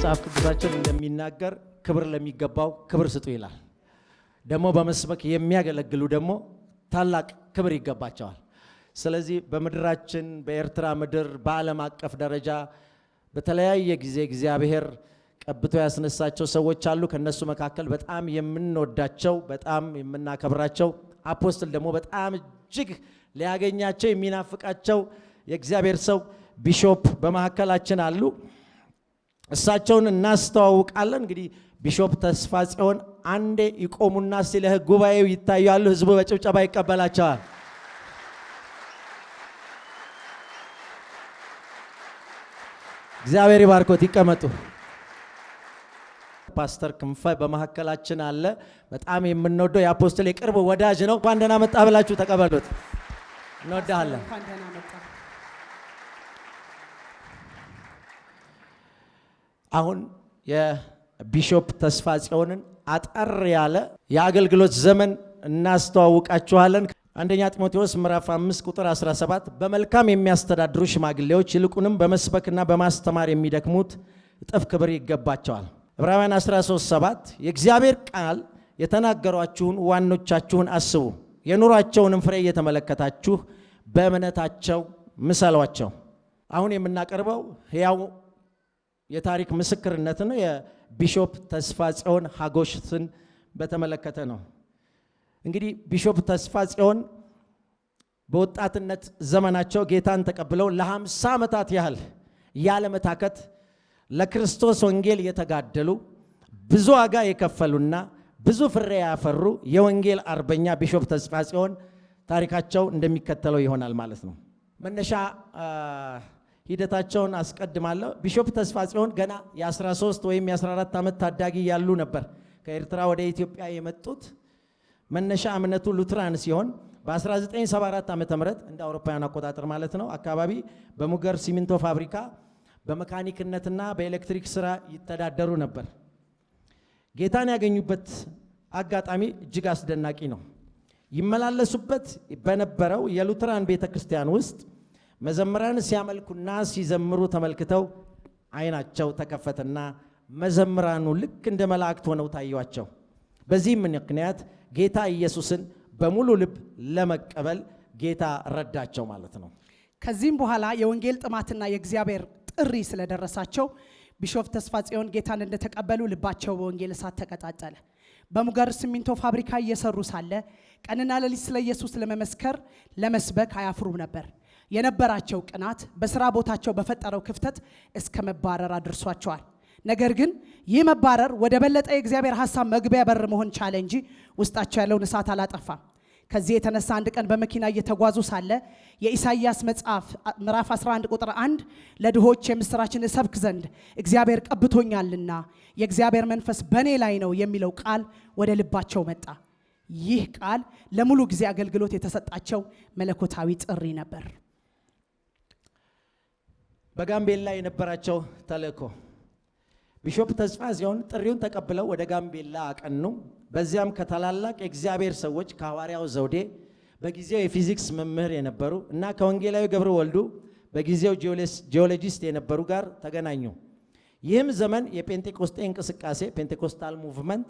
መጽሐፍ ቅዱሳችን እንደሚናገር ክብር ለሚገባው ክብር ስጡ ይላል። ደግሞ በመስበክ የሚያገለግሉ ደግሞ ታላቅ ክብር ይገባቸዋል። ስለዚህ በምድራችን በኤርትራ ምድር በዓለም አቀፍ ደረጃ በተለያየ ጊዜ እግዚአብሔር ቀብቶ ያስነሳቸው ሰዎች አሉ። ከነሱ መካከል በጣም የምንወዳቸው በጣም የምናከብራቸው አፖስትል ደግሞ በጣም እጅግ ሊያገኛቸው የሚናፍቃቸው የእግዚአብሔር ሰው ቢሾፕ በመካከላችን አሉ። እሳቸውን እናስተዋውቃለን። እንግዲህ ቢሾፕ ተስፋ ጽዮን አንዴ ይቆሙና ሲለ ጉባኤው ይታያሉ። ህዝቡ በጭብጨባ ይቀበላቸዋል። እግዚአብሔር ይባርኮት። ይቀመጡ። ፓስተር ክንፈ በመካከላችን አለ። በጣም የምንወደው የአፖስትል የቅርብ ወዳጅ ነው። እንኳን ደህና መጣ ብላችሁ ተቀበሉት። እንወዳለን። አሁን የቢሾፕ ተስፋ ጽዮንን አጠር ያለ የአገልግሎት ዘመን እናስተዋውቃችኋለን። አንደኛ ጢሞቴዎስ ምዕራፍ 5 ቁጥር 17 በመልካም የሚያስተዳድሩ ሽማግሌዎች ይልቁንም በመስበክና በማስተማር የሚደክሙት እጥፍ ክብር ይገባቸዋል። ዕብራውያን 13:7 የእግዚአብሔር ቃል የተናገሯችሁን ዋኖቻችሁን አስቡ፣ የኑሯቸውንም ፍሬ እየተመለከታችሁ በእምነታቸው ምሰሏቸው። አሁን የምናቀርበው ሕያው የታሪክ ምስክርነት ነው። የቢሾፕ ተስፋ ጽዮን ሀጎስን በተመለከተ ነው። እንግዲህ ቢሾፕ ተስፋ ጽዮን በወጣትነት ዘመናቸው ጌታን ተቀብለው ለ50 ዓመታት ያህል ያለመታከት ለክርስቶስ ወንጌል የተጋደሉ ብዙ ዋጋ የከፈሉና ብዙ ፍሬ ያፈሩ የወንጌል አርበኛ ቢሾፕ ተስፋ ጽዮን ታሪካቸው እንደሚከተለው ይሆናል ማለት ነው። መነሻ ሂደታቸውን አስቀድማለሁ። ቢሾፕ ተስፋ ጽዮን ገና የ13 ወይም የ14 ዓመት ታዳጊ ያሉ ነበር ከኤርትራ ወደ ኢትዮጵያ የመጡት። መነሻ እምነቱ ሉትራን ሲሆን በ1974 ዓ.ም እንደ አውሮፓውያን አቆጣጠር ማለት ነው አካባቢ በሙገር ሲሚንቶ ፋብሪካ በመካኒክነትና በኤሌክትሪክ ስራ ይተዳደሩ ነበር። ጌታን ያገኙበት አጋጣሚ እጅግ አስደናቂ ነው። ይመላለሱበት በነበረው የሉትራን ቤተክርስቲያን ውስጥ መዘምራን ሲያመልኩና ሲዘምሩ ተመልክተው አይናቸው ተከፈተና መዘምራኑ ልክ እንደ መላእክት ሆነው ታዩአቸው። በዚህም ምክንያት ጌታ ኢየሱስን በሙሉ ልብ ለመቀበል ጌታ ረዳቸው ማለት ነው። ከዚህም በኋላ የወንጌል ጥማትና የእግዚአብሔር ጥሪ ስለደረሳቸው ቢሾፕ ተስፋ ጽዮን ጌታን እንደተቀበሉ ልባቸው በወንጌል እሳት ተቀጣጠለ። በሙገር ሲሚንቶ ፋብሪካ እየሰሩ ሳለ ቀንና ሌሊት ስለ ኢየሱስ ለመመስከር ለመስበክ አያፍሩም ነበር። የነበራቸው ቅናት በስራ ቦታቸው በፈጠረው ክፍተት እስከ መባረር አድርሷቸዋል። ነገር ግን ይህ መባረር ወደ በለጠ የእግዚአብሔር ሐሳብ መግቢያ በር መሆን ቻለ እንጂ ውስጣቸው ያለውን እሳት አላጠፋም። ከዚህ የተነሳ አንድ ቀን በመኪና እየተጓዙ ሳለ የኢሳይያስ መጽሐፍ ምዕራፍ 11 ቁጥር 1 ለድሆች የምስራችን እሰብክ ዘንድ እግዚአብሔር ቀብቶኛልና የእግዚአብሔር መንፈስ በእኔ ላይ ነው የሚለው ቃል ወደ ልባቸው መጣ። ይህ ቃል ለሙሉ ጊዜ አገልግሎት የተሰጣቸው መለኮታዊ ጥሪ ነበር። በጋምቤላ የነበራቸው ተልእኮ ቢሾፕ ተስፋ ጽዮን ጥሪውን ተቀብለው ወደ ጋምቤላ አቀኑ። በዚያም ከታላላቅ የእግዚአብሔር ሰዎች ከሐዋርያው ዘውዴ በጊዜው የፊዚክስ መምህር የነበሩ እና ከወንጌላዊ ገብረ ወልዱ በጊዜው ጂኦሎጂስት የነበሩ ጋር ተገናኙ። ይህም ዘመን የጴንጤቆስጤ እንቅስቃሴ ፔንቴኮስታል ሙቭመንት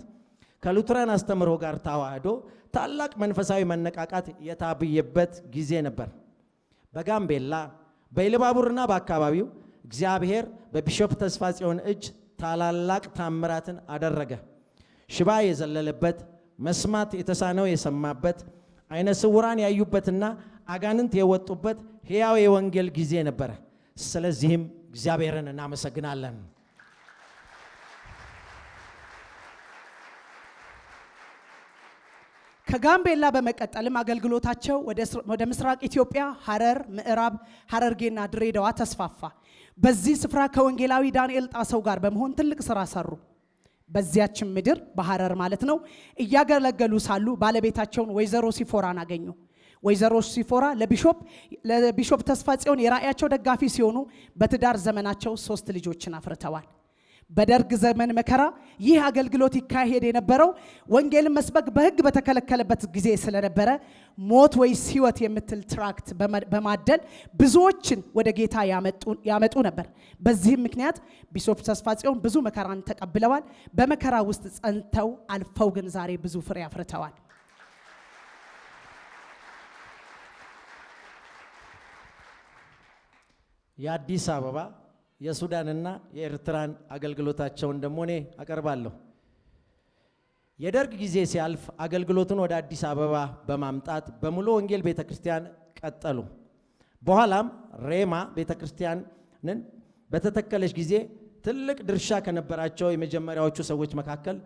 ከሉትራን አስተምህሮ ጋር ተዋህዶ ታላቅ መንፈሳዊ መነቃቃት የታበየበት ጊዜ ነበር። በጋምቤላ በኢሉባቡርና በአካባቢው እግዚአብሔር በቢሾፕ ተስፋ ጽዮን እጅ ታላላቅ ታምራትን አደረገ። ሽባ የዘለለበት፣ መስማት የተሳነው የሰማበት፣ አይነ ስውራን ያዩበትና አጋንንት የወጡበት ሕያው የወንጌል ጊዜ ነበረ። ስለዚህም እግዚአብሔርን እናመሰግናለን። ከጋምቤላ በመቀጠልም አገልግሎታቸው ወደ ምስራቅ ኢትዮጵያ ሐረር፣ ምዕራብ ሐረርጌና ድሬዳዋ ተስፋፋ። በዚህ ስፍራ ከወንጌላዊ ዳንኤል ጣሰው ጋር በመሆን ትልቅ ስራ ሰሩ። በዚያችም ምድር በሐረር ማለት ነው እያገለገሉ ሳሉ ባለቤታቸውን ወይዘሮ ሲፎራን አገኙ። ወይዘሮ ሲፎራ ለቢሾፕ ተስፋ ጽዮን የራእያቸው ደጋፊ ሲሆኑ በትዳር ዘመናቸው 3 ልጆችን አፍርተዋል። በደርግ ዘመን መከራ ይህ አገልግሎት ይካሄድ የነበረው ወንጌልን መስበክ በሕግ በተከለከለበት ጊዜ ስለነበረ ሞት ወይስ ሕይወት የምትል ትራክት በማደል ብዙዎችን ወደ ጌታ ያመጡ ነበር። በዚህም ምክንያት ቢሾፕ ተስፋጽዮን ብዙ መከራን ተቀብለዋል። በመከራ ውስጥ ጸንተው አልፈው ግን ዛሬ ብዙ ፍሬ አፍርተዋል። የአዲስ አበባ የሱዳንና የኤርትራን አገልግሎታቸውን ደግሞ እኔ አቀርባለሁ። የደርግ ጊዜ ሲያልፍ አገልግሎቱን ወደ አዲስ አበባ በማምጣት በሙሉ ወንጌል ቤተክርስቲያን ቀጠሉ። በኋላም ሬማ ቤተክርስቲያንን በተተከለች ጊዜ ትልቅ ድርሻ ከነበራቸው የመጀመሪያዎቹ ሰዎች መካከል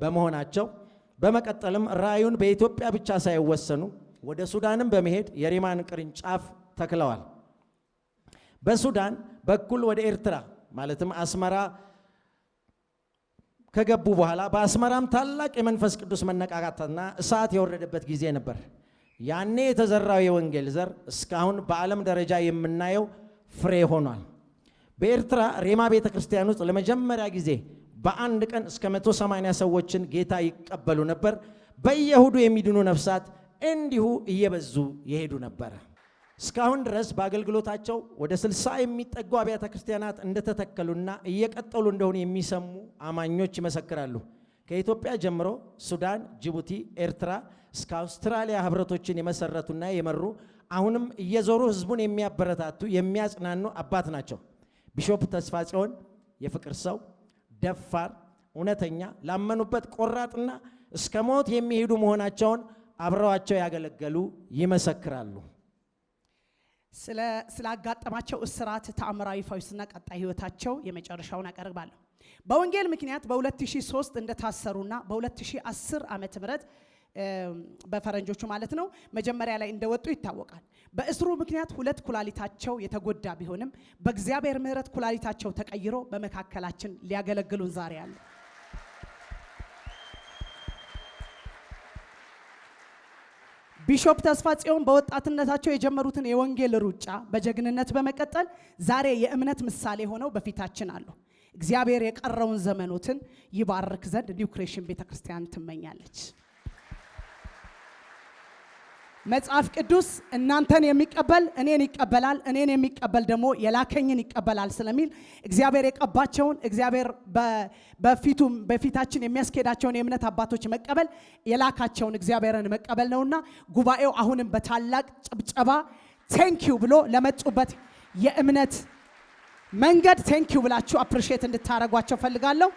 በመሆናቸው በመቀጠልም ራእዩን በኢትዮጵያ ብቻ ሳይወሰኑ ወደ ሱዳንም በመሄድ የሬማን ቅርንጫፍ ተክለዋል። በሱዳን በኩል ወደ ኤርትራ ማለትም አስመራ ከገቡ በኋላ በአስመራም ታላቅ የመንፈስ ቅዱስ መነቃቃትና እሳት የወረደበት ጊዜ ነበር። ያኔ የተዘራው የወንጌል ዘር እስካሁን በዓለም ደረጃ የምናየው ፍሬ ሆኗል። በኤርትራ ሬማ ቤተክርስቲያን ውስጥ ለመጀመሪያ ጊዜ በአንድ ቀን እስከ 180 ሰዎችን ጌታ ይቀበሉ ነበር። በየእሁዱ የሚድኑ ነፍሳት እንዲሁ እየበዙ ይሄዱ ነበር። እስካሁን ድረስ በአገልግሎታቸው ወደ 60 የሚጠጉ አብያተ ክርስቲያናት እንደተተከሉና እየቀጠሉ እንደሆኑ የሚሰሙ አማኞች ይመሰክራሉ። ከኢትዮጵያ ጀምሮ ሱዳን፣ ጅቡቲ፣ ኤርትራ እስከ አውስትራሊያ ህብረቶችን የመሰረቱና የመሩ አሁንም እየዞሩ ህዝቡን የሚያበረታቱ የሚያጽናኑ አባት ናቸው። ቢሾፕ ተስፋጽዮን የፍቅር ሰው፣ ደፋር፣ እውነተኛ፣ ላመኑበት ቆራጥና እስከ ሞት የሚሄዱ መሆናቸውን አብረዋቸው ያገለገሉ ይመሰክራሉ። ስላጋጠማቸው እስራት፣ ተአምራዊ ፈውስና ቀጣይ ህይወታቸው የመጨረሻውን አቀርባለሁ። በወንጌል ምክንያት በ2003 እንደታሰሩና በ2010 ዓመተ ምህረት በፈረንጆቹ ማለት ነው መጀመሪያ ላይ እንደወጡ ይታወቃል። በእስሩ ምክንያት 2 ኩላሊታቸው የተጎዳ ቢሆንም በእግዚአብሔር ምህረት ኩላሊታቸው ተቀይሮ በመካከላችን ሊያገለግሉን ዛሬ አሉ። ቢሾፕ ተስፋጽዮን በወጣትነታቸው የጀመሩትን የወንጌል ሩጫ በጀግንነት በመቀጠል ዛሬ የእምነት ምሳሌ ሆነው በፊታችን አሉ። እግዚአብሔር የቀረውን ዘመኖትን ይባርክ ዘንድ ኒው ክሬሽን ቤተክርስቲያን ትመኛለች። መጽሐፍ ቅዱስ እናንተን የሚቀበል እኔን ይቀበላል፣ እኔን የሚቀበል ደግሞ የላከኝን ይቀበላል ስለሚል እግዚአብሔር የቀባቸውን እግዚአብሔር በፊታችን የሚያስኬዳቸውን የእምነት አባቶች መቀበል የላካቸውን እግዚአብሔርን መቀበል ነውና ጉባኤው አሁንም በታላቅ ጭብጨባ ቴንኪው ብሎ ለመጡበት የእምነት መንገድ ቴንኪው ብላችሁ አፕሪሺየት እንድታረጓቸው ፈልጋለሁ።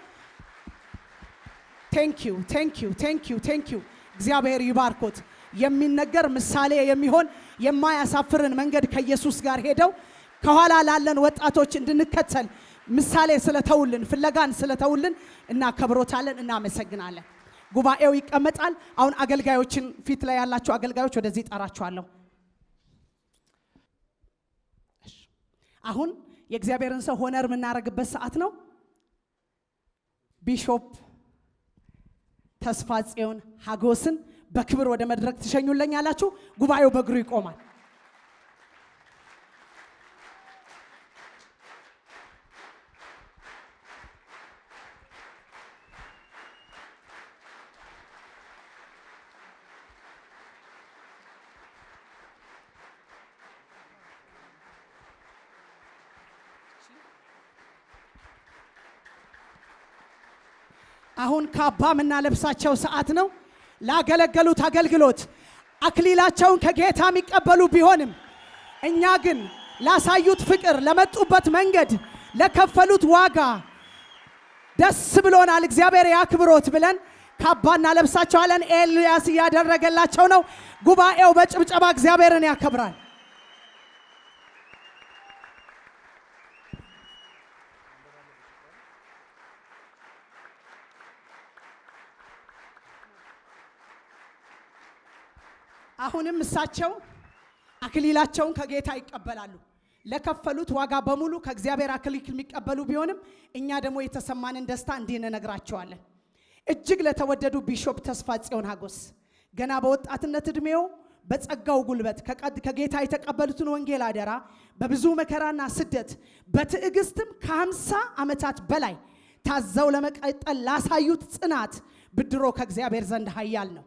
ቴንኪው ቴንኪው ቴንኪው ቴንኪው። እግዚአብሔር ይባርኮት። የሚነገር ምሳሌ የሚሆን የማያሳፍርን መንገድ ከኢየሱስ ጋር ሄደው ከኋላ ላለን ወጣቶች እንድንከተል ምሳሌ ስለተውልን ፍለጋን ስለተውልን እናከብሮታለን፣ እናመሰግናለን። ጉባኤው ይቀመጣል። አሁን አገልጋዮችን ፊት ላይ ያላችሁ አገልጋዮች ወደዚህ ጠራችኋለሁ። አሁን የእግዚአብሔርን ሰው ሆነር የምናደርግበት ሰዓት ነው። ቢሾፕ ተስፋጽዮን ሀጎስን በክብር ወደ መድረክ ትሸኙልኛላችሁ። ጉባኤው በእግሩ ይቆማል። አሁን ካባ የምናለብሳቸው ሰዓት ነው። ላገለገሉት አገልግሎት አክሊላቸውን ከጌታ የሚቀበሉ ቢሆንም እኛ ግን ላሳዩት ፍቅር፣ ለመጡበት መንገድ፣ ለከፈሉት ዋጋ ደስ ብሎናል። እግዚአብሔር ያክብሮት ብለን ካባ እናለብሳቸዋለን። ኤልያስ እያደረገላቸው ነው። ጉባኤው በጭብጨባ እግዚአብሔርን ያከብራል። አሁንም እሳቸው አክሊላቸውን ከጌታ ይቀበላሉ። ለከፈሉት ዋጋ በሙሉ ከእግዚአብሔር አክሊል የሚቀበሉ ቢሆንም እኛ ደግሞ የተሰማንን ደስታ እንዲህ እንነግራቸዋለን። እጅግ ለተወደዱ ቢሾፕ ተስፋጽዮን ሀጎስ ገና በወጣትነት እድሜው በጸጋው ጉልበት ከጌታ የተቀበሉትን ወንጌል አደራ በብዙ መከራና ስደት በትዕግስትም ከ50 ዓመታት በላይ ታዘው ለመቀጠል ላሳዩት ጽናት ብድሮ ከእግዚአብሔር ዘንድ ኃያል ነው።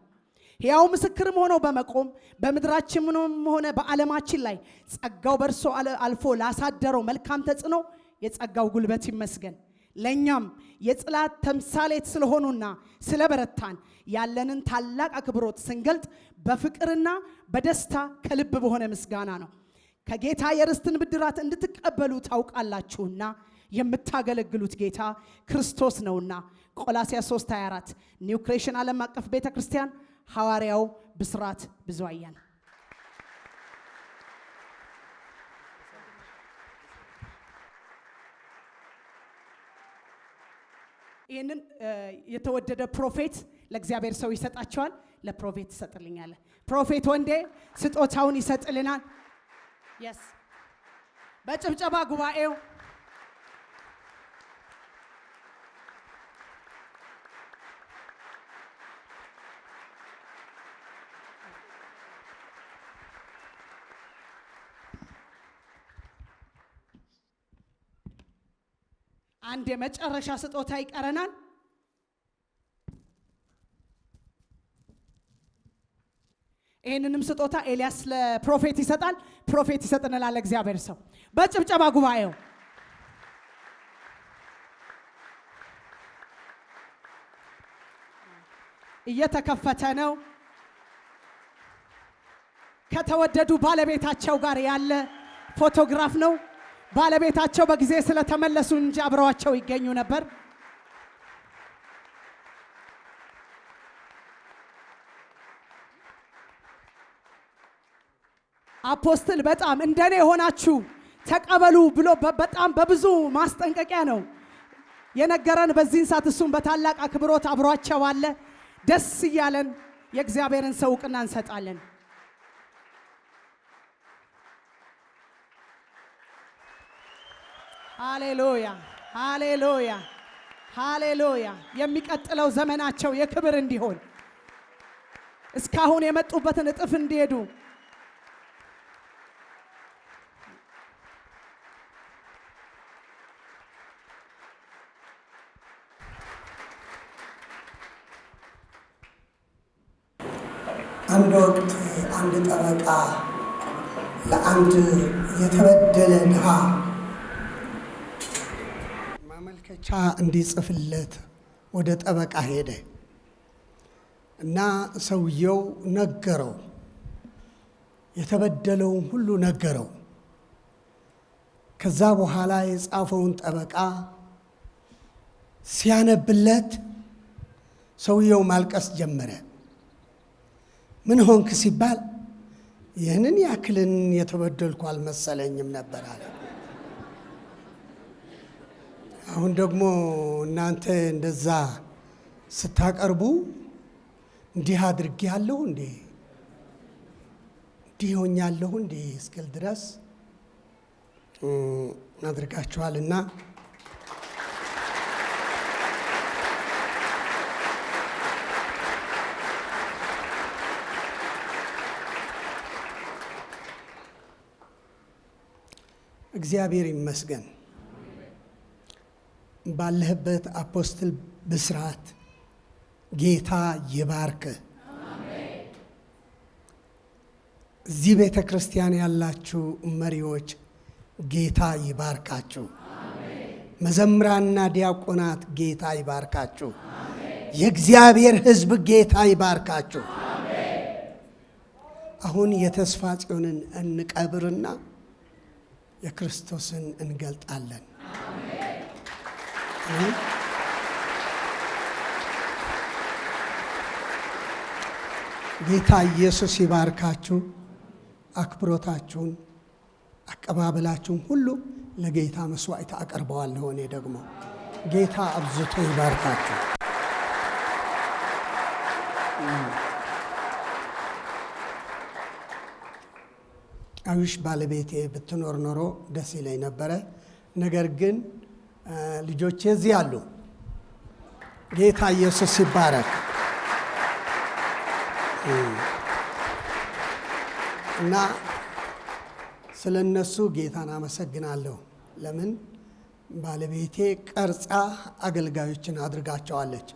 ሕያው ምስክርም ሆነው በመቆም በምድራችንም ሆነ በዓለማችን ላይ ጸጋው በእርሱ አልፎ ላሳደረው መልካም ተጽዕኖ የጸጋው ጉልበት ይመስገን። ለእኛም የጽላት ተምሳሌት ስለሆኑና ስለበረታን ያለንን ታላቅ አክብሮት ስንገልጥ በፍቅርና በደስታ ከልብ በሆነ ምስጋና ነው። ከጌታ የርስትን ብድራት እንድትቀበሉ ታውቃላችሁና የምታገለግሉት ጌታ ክርስቶስ ነውና። ቆላስይስ 3:24 ኒው ክሬሽን ዓለም አቀፍ ቤተክርስቲያን ሐዋርያው ብስራት ብዙአየን። ይህንን የተወደደ ፕሮፌት ለእግዚአብሔር ሰው ይሰጣቸዋል። ለፕሮፌት ይሰጥልኛል። ፕሮፌት ወንዴ ስጦታውን ይሰጥልናል። የስ በጭብጨባ ጉባኤው አንድ የመጨረሻ ስጦታ ይቀረናል። ይህንንም ስጦታ ኤልያስ ለፕሮፌት ይሰጣል። ፕሮፌት ይሰጥናል እግዚአብሔር ሰው በጭብጨባ ጉባኤው እየተከፈተ ነው። ከተወደዱ ባለቤታቸው ጋር ያለ ፎቶግራፍ ነው። ባለቤታቸው በጊዜ ስለተመለሱ እንጂ አብረዋቸው ይገኙ ነበር። አፖስትል በጣም እንደኔ ሆናችሁ ተቀበሉ ብሎ በጣም በብዙ ማስጠንቀቂያ ነው የነገረን። በዚህን ሰዓት እሱም በታላቅ አክብሮት አብሯቸው አለ። ደስ እያለን የእግዚአብሔርን ሰው ዕውቅና እንሰጣለን። ሃሌሉያ ሃሌሉያ ሃሌሉያ። የሚቀጥለው ዘመናቸው የክብር እንዲሆን እስካሁን የመጡበትን እጥፍ እንዲሄዱ አንድ ወቅት አንድ ጠበቃ ለአንድ የተበደለ ድሃ ማመልከቻ እንዲጽፍለት ወደ ጠበቃ ሄደ እና ሰውየው ነገረው፣ የተበደለውን ሁሉ ነገረው። ከዛ በኋላ የጻፈውን ጠበቃ ሲያነብለት ሰውየው ማልቀስ ጀመረ። ምን ሆንክ ሲባል ይህንን ያክልን የተበደልኩ አልመሰለኝም ነበር አለ። አሁን ደግሞ እናንተ እንደዛ ስታቀርቡ እንዲህ አድርጌያለሁ እንዴ እንዲህ ሆኛለሁ እንዴ እስክል ድረስ አድርጋችኋልና እግዚአብሔር ይመስገን። ባለህበት አፖስትል ብስራት ጌታ ይባርክ። እዚህ ቤተ ክርስቲያን ያላችሁ መሪዎች ጌታ ይባርካችሁ። መዘምራንና ዲያቆናት ጌታ ይባርካችሁ። የእግዚአብሔር ሕዝብ ጌታ ይባርካችሁ። አሁን የተስፋ ጽዮንን እንቀብርና የክርስቶስን እንገልጣለን። ጌታ ኢየሱስ ይባርካችሁ። አክብሮታችሁን አቀባበላችሁን ሁሉ ለጌታ መስዋዕት አቀርበዋለሁ። እኔ ደግሞ ጌታ አብዝቶ ይባርካችሁ። አዊሽ ባለቤቴ ብትኖር ኖሮ ደስ ይለኝ ነበረ። ነገር ግን ልጆቼ እዚህ አሉ። ጌታ ኢየሱስ ይባረክ እና ስለ እነሱ ጌታን አመሰግናለሁ። ለምን ባለቤቴ ቀርጻ አገልጋዮችን አድርጋቸዋለች።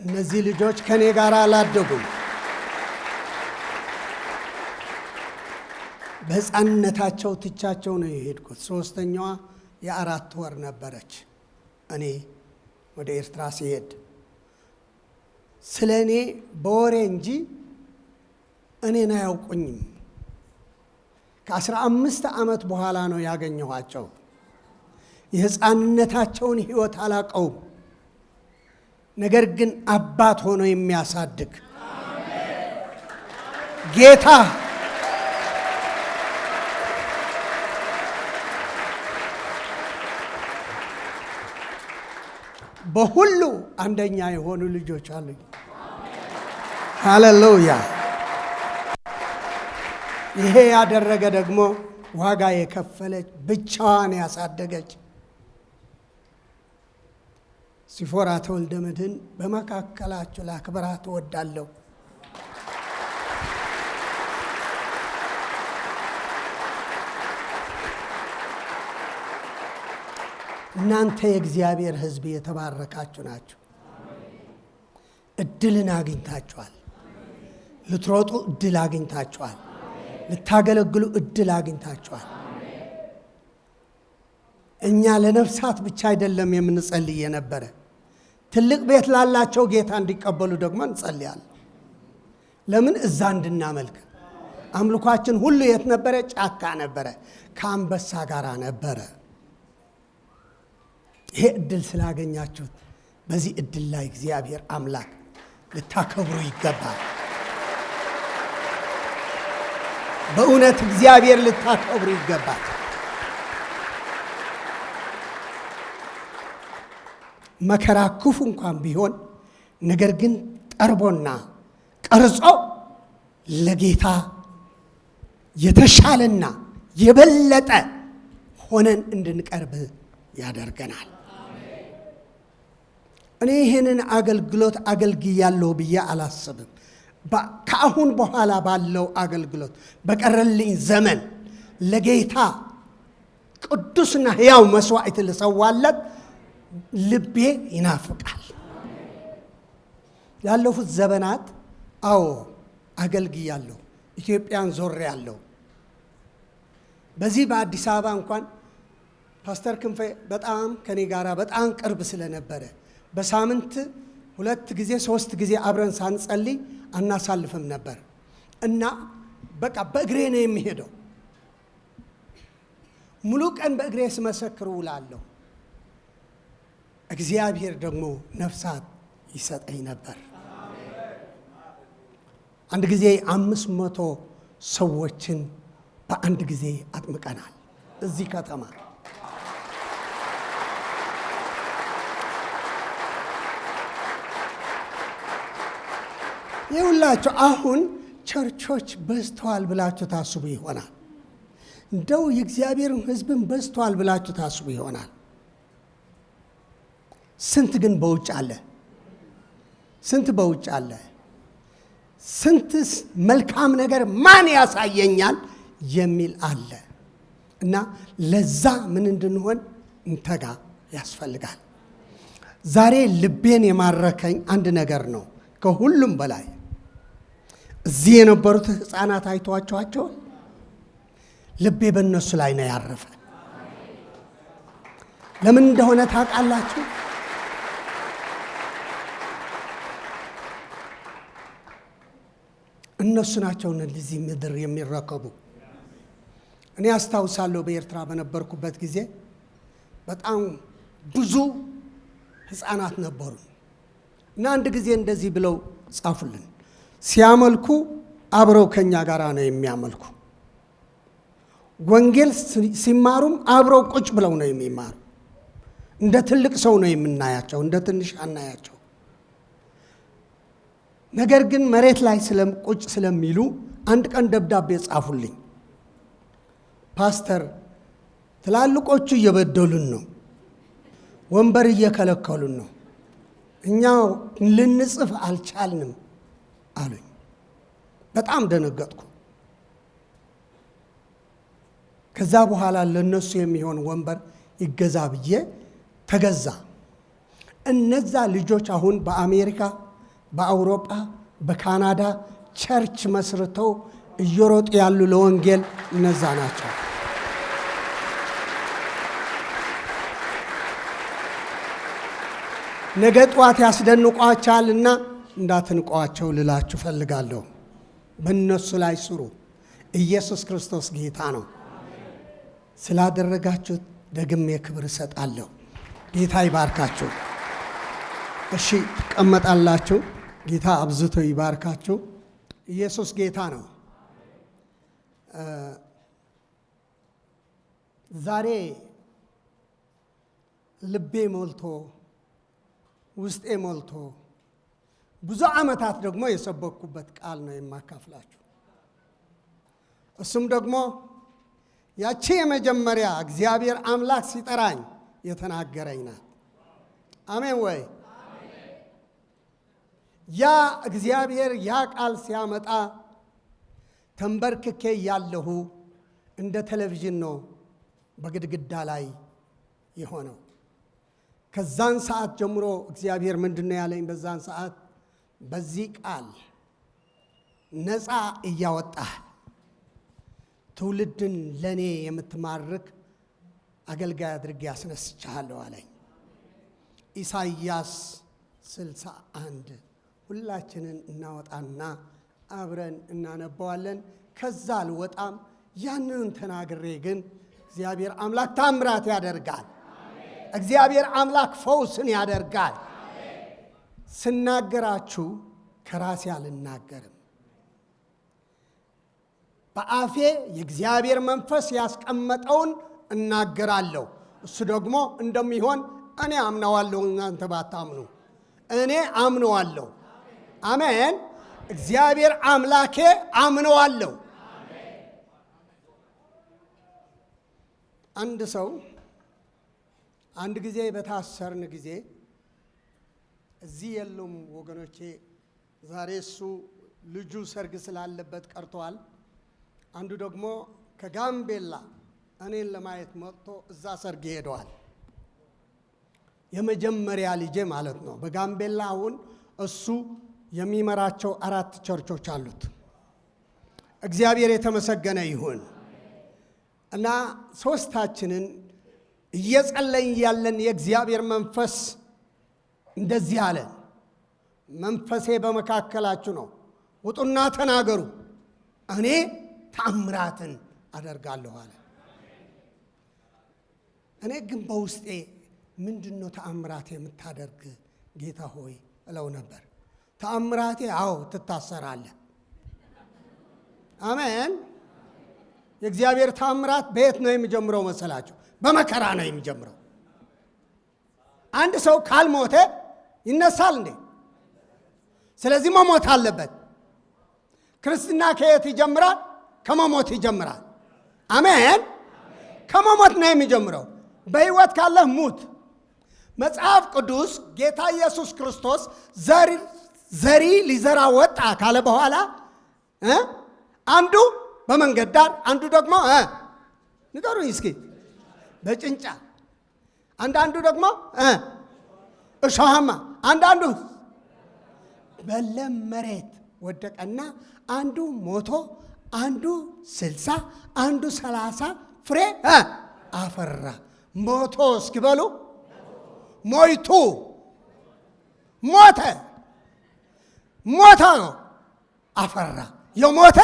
እነዚህ ልጆች ከኔ ጋር አላደጉም። በሕፃንነታቸው ትቻቸው ነው የሄድኩት። ሶስተኛዋ የ4 ወር ነበረች እኔ ወደ ኤርትራ ሲሄድ። ስለ እኔ በወሬ እንጂ እኔን አያውቁኝም። ከ15 ዓመት በኋላ ነው ያገኘኋቸው። የሕፃንነታቸውን ሕይወት አላቀውም። ነገር ግን አባት ሆኖ የሚያሳድግ ጌታ በሁሉ አንደኛ የሆኑ ልጆች አሉኝ። ሃሌሉያ! ይሄ ያደረገ ደግሞ ዋጋ የከፈለች ብቻዋን ያሳደገች ሲፎራ ተወልደ መድህን በመካከላችሁ ላክብራት እወዳለሁ። እናንተ የእግዚአብሔር ሕዝብ የተባረካችሁ ናችሁ። እድልን አግኝታችኋል። ልትሮጡ እድል አግኝታችኋል። ልታገለግሉ እድል አግኝታችኋል። እኛ ለነፍሳት ብቻ አይደለም የምንጸልይ የነበረ፣ ትልቅ ቤት ላላቸው ጌታ እንዲቀበሉ ደግሞ እንጸልያለን። ለምን? እዛ እንድናመልክ። አምልኳችን ሁሉ የት ነበረ? ጫካ ነበረ፣ ከአንበሳ ጋር ነበረ። ይሄ እድል ስላገኛችሁት በዚህ እድል ላይ እግዚአብሔር አምላክ ልታከብሩ ይገባል። በእውነት እግዚአብሔር ልታከብሩ ይገባል። መከራ ክፉ እንኳን ቢሆን ነገር ግን ጠርቦና ቀርጾ ለጌታ የተሻለና የበለጠ ሆነን እንድንቀርብ ያደርገናል። እኔ ይህንን አገልግሎት አገልግያለሁ ብዬ አላስብም። ከአሁን በኋላ ባለው አገልግሎት በቀረልኝ ዘመን ለጌታ ቅዱስና ሕያው መስዋዕት ልሰዋለት ልቤ ይናፍቃል። ያለፉት ዘመናት አገልግያለሁ። ኢትዮጵያን ዞሬያለሁ። በዚህ በአዲስ አበባ እንኳን ፓስተር ክንፈ በጣም ከኔ ጋራ በጣም ቅርብ ስለነበረ በሳምንት 2 ጊዜ 3 ጊዜ አብረን ሳንጸልይ አናሳልፍም ነበር እና በቃ በእግሬ ነው የሚሄደው። ሙሉ ቀን በእግሬ ስመሰክር ውላለሁ። እግዚአብሔር ደግሞ ነፍሳት ይሰጠኝ ነበር። አንድ ጊዜ 500 ሰዎችን በአንድ ጊዜ አጥምቀናል እዚህ ከተማ። ይኸውላችሁ አሁን ቸርቾች በዝተዋል ብላችሁ ታስቡ ይሆናል። እንደው የእግዚአብሔርን ሕዝብን በዝተዋል ብላችሁ ታስቡ ይሆናል። ስንት ግን በውጭ አለ? ስንት በውጭ አለ? ስንትስ መልካም ነገር ማን ያሳየኛል የሚል አለ። እና ለዛ ምን እንድንሆን እንተጋ ያስፈልጋል። ዛሬ ልቤን የማረከኝ አንድ ነገር ነው። ከሁሉም በላይ እዚህ የነበሩት ሕፃናት አይተዋቸዋቸው ልቤ በእነሱ ላይ ነው ያረፈ። ለምን እንደሆነ ታውቃላችሁ? እነሱ ናቸው እነዚህ ምድር የሚረከቡ። እኔ አስታውሳለሁ በኤርትራ በነበርኩበት ጊዜ በጣም ብዙ ሕፃናት ነበሩ እና አንድ ጊዜ እንደዚህ ብለው ጻፉልን። ሲያመልኩ አብረው ከኛ ጋር ነው የሚያመልኩ። ወንጌል ሲማሩም አብረው ቁጭ ብለው ነው የሚማሩ። እንደ ትልቅ ሰው ነው የምናያቸው፣ እንደ ትንሽ አናያቸው። ነገር ግን መሬት ላይ ቁጭ ስለሚሉ አንድ ቀን ደብዳቤ ጻፉልኝ። ፓስተር፣ ትላልቆቹ እየበደሉን ነው፣ ወንበር እየከለከሉን ነው፣ እኛ ልንጽፍ አልቻልንም አሉኝ። በጣም ደነገጥኩ። ከዛ በኋላ ለነሱ የሚሆን ወንበር ይገዛ ብዬ ተገዛ። እነዛ ልጆች አሁን በአሜሪካ፣ በአውሮፓ፣ በካናዳ ቸርች መስርተው እየሮጡ ያሉ ለወንጌል እነዛ ናቸው። ነገ ጠዋት ያስደንቋቸዋልና እንዳትንቋቸው ልላችሁ ፈልጋለሁ። በእነሱ ላይ ስሩ። ኢየሱስ ክርስቶስ ጌታ ነው። ስላደረጋችሁት ደግሜ ክብር እሰጣለሁ። ጌታ ይባርካችሁ። እሺ ትቀመጣላችሁ። ጌታ አብዝቶ ይባርካችሁ። ኢየሱስ ጌታ ነው። ዛሬ ልቤ ሞልቶ ውስጤ ሞልቶ ብዙ ዓመታት ደግሞ የሰበኩበት ቃል ነው የማካፍላችሁ። እሱም ደግሞ ያቺ የመጀመሪያ እግዚአብሔር አምላክ ሲጠራኝ የተናገረኝ ናት። አሜን ወይ? ያ እግዚአብሔር ያ ቃል ሲያመጣ ተንበርክኬ ያለሁ እንደ ቴሌቪዥን ነው በግድግዳ ላይ የሆነው። ከዛን ሰዓት ጀምሮ እግዚአብሔር ምንድነው ያለኝ? በዛን ሰዓት በዚህ ቃል ነፃ እያወጣህ ትውልድን ለኔ የምትማርክ አገልጋይ አድርጌ ያስነስቻለሁ አለኝ። ኢሳይያስ 61 ሁላችንን እናወጣና አብረን እናነባዋለን። ከዛ አልወጣም። ያንን ተናግሬ ግን እግዚአብሔር አምላክ ታምራት ያደርጋል። እግዚአብሔር አምላክ ፈውስን ያደርጋል። ስናገራችሁ ከራሴ አልናገርም። በአፌ የእግዚአብሔር መንፈስ ያስቀመጠውን እናገራለሁ። እሱ ደግሞ እንደሚሆን እኔ አምነዋለሁ። እናንተ ባታምኑ እኔ አምነዋለሁ። አሜን። እግዚአብሔር አምላኬ አምነዋለሁ። አንድ ሰው አንድ ጊዜ በታሰርን ጊዜ እዚህ የሉም ወገኖቼ። ዛሬ እሱ ልጁ ሰርግ ስላለበት ቀርቷል። አንዱ ደግሞ ከጋምቤላ እኔን ለማየት መጥቶ እዛ ሰርግ ሄደዋል። የመጀመሪያ ልጄ ማለት ነው። በጋምቤላ አሁን እሱ የሚመራቸው 4 ቸርቾች አሉት። እግዚአብሔር የተመሰገነ ይሁን። እና ሶስታችንን እየጸለይን ያለን የእግዚአብሔር መንፈስ እንደዚህ አለ፣ መንፈሴ በመካከላችሁ ነው፣ ውጡና ተናገሩ፣ እኔ ተአምራትን አደርጋለሁ አለ። እኔ ግን በውስጤ ምንድነው ተአምራት የምታደርግ ጌታ ሆይ እለው ነበር። ተአምራቴ አዎ ትታሰራለህ። አሜን። የእግዚአብሔር ተአምራት በየት ነው የሚጀምረው መሰላችሁ? በመከራ ነው የሚጀምረው። አንድ ሰው ካልሞተ ይነሳል እንዴ? ስለዚህ መሞት አለበት። ክርስትና ከየት ይጀምራል? ከመሞት ይጀምራል። አሜን። ከመሞት ነው የሚጀምረው። በሕይወት ካለህ ሙት። መጽሐፍ ቅዱስ ጌታ ኢየሱስ ክርስቶስ ዘሪ ሊዘራ ወጣ ካለ በኋላ አንዱ በመንገድ ዳር፣ አንዱ ደግሞ ንገሩኝ እስኪ በጭንጫ፣ አንዳንዱ ደግሞ እሾሃማ፣ አንዳንዱ በለም መሬት ወደቀና አንዱ ሞቶ፣ አንዱ 60፣ አንዱ 30 ፍሬ አፈራ። ሞቶ እስኪበሉ ሞይቱ ሞተ ሞተ አፈራ። የሞተ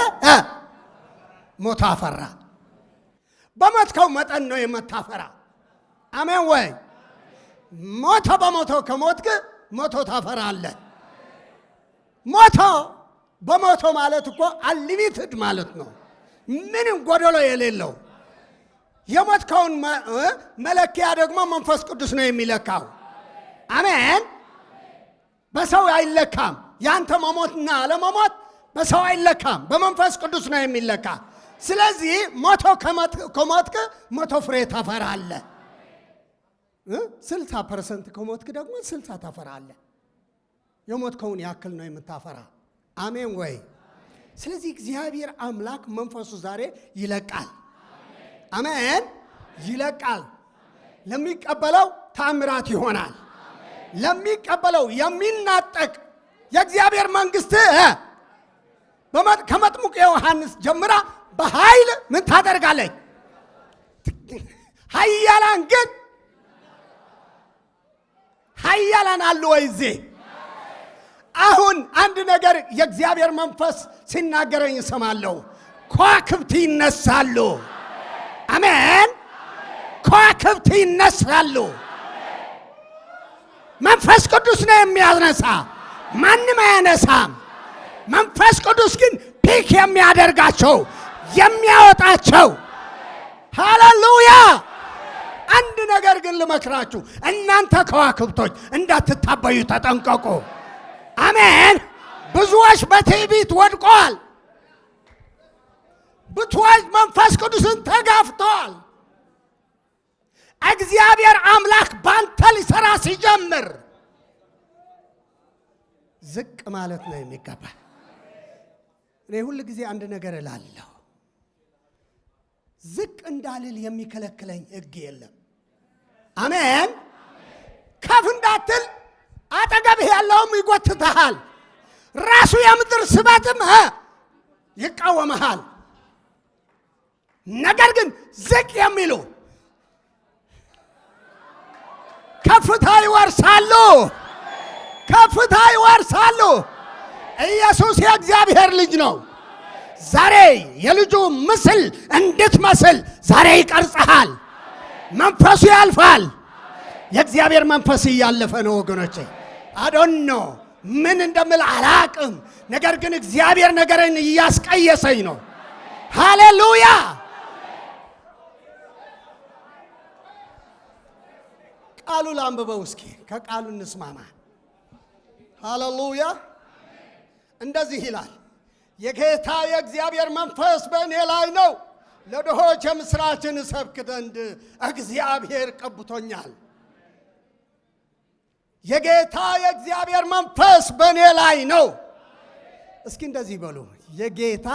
ሞቶ አፈራ። በሞትከው መጠን ነው የምታፈራ። አሜን ወይ? ሞቶ በሞቶ ከሞትክ ሞቶ ታፈራለህ። ሞቶ በሞቶ ማለት እኮ አንሊሚትድ ማለት ነው፣ ምንም ጎደሎ የሌለው። የሞትከውን መለኪያ ደግሞ መንፈስ ቅዱስ ነው የሚለካው። አሜን። በሰው አይለካም። ያንተ መሞትና አለመሞት በሰው አይለካም፣ በመንፈስ ቅዱስ ነው የሚለካ። ስለዚህ ሞቶ ከሞትክ ሞቶ ፍሬ ታፈራለህ። 60% ከሞትክ ደግሞ 60 ታፈራለህ። የሞትከውን ያክል ነው የምታፈራ። አሜን ወይ? ስለዚህ እግዚአብሔር አምላክ መንፈሱ ዛሬ ይለቃል። አሜን። ይለቃል። ለሚቀበለው ታምራት ይሆናል። ለሚቀበለው የሚናጠቅ የእግዚአብሔር መንግስት ከመጥምቁ ዮሐንስ ጀምራ በኃይል ምን ታደርጋለች? ኃያላን አሉ ወይ እዚህ? አሁን አንድ ነገር የእግዚአብሔር መንፈስ ሲናገረኝ እሰማለሁ። ከዋክብት ይነሳሉ። አሜን። ከዋክብት ይነሳሉ። መንፈስ ቅዱስ ነው የሚያነሳ፣ ማንም አያነሳም። መንፈስ ቅዱስ ግን ፒክ የሚያደርጋቸው የሚያወጣቸው። ሃሌሉያ። አንድ ነገር ግን ልመክራችሁ፣ እናንተ ከዋክብቶች እንዳትታበዩ ተጠንቀቁ። አሜን። ብዙዎች በትዕቢት ወድቀዋል። ብዙዎች መንፈስ ቅዱስን ተጋፍተዋል። እግዚአብሔር አምላክ ባንተ ሊሰራ ሲጀምር ዝቅ ማለት ነው የሚገባ። እኔ ሁል ጊዜ አንድ ነገር እላለሁ፣ ዝቅ እንዳልል የሚከለክለኝ ሕግ የለም። አሜን። ከፍ እንዳትል አጠገብህ ያለውም ይጎትተሃል። ራሱ የምድር ስበትም ይቃወመሃል። ነገር ግን ዝቅ የሚሉ ከፍታ ይወርሳሉ። ከፍታ ይወርሳሉ። ኢየሱስ የእግዚአብሔር ልጅ ነው። ዛሬ የልጁ ምስል እንድትመስል ዛሬ ይቀርጽሃል። መንፈሱ ያልፋል። የእግዚአብሔር መንፈስ እያለፈ ነው ወገኖቼ። አዶኖ ምን እንደምል አላቅም። ነገር ግን እግዚአብሔር ነገርን እያስቀየሰኝ ነው። ሃሌሉያ። ቃሉ ላንብበው እስኪ፣ ከቃሉ እንስማማ። ሃሌሉያ። እንደዚህ ይላል፣ የጌታ የእግዚአብሔር መንፈስ በእኔ ላይ ነው፣ ለድሆች የምስራችን እሰብክ ዘንድ እግዚአብሔር ቀብቶኛል። የጌታ የእግዚአብሔር መንፈስ በእኔ ላይ ነው። እስኪ እንደዚህ በሉ፣ የጌታ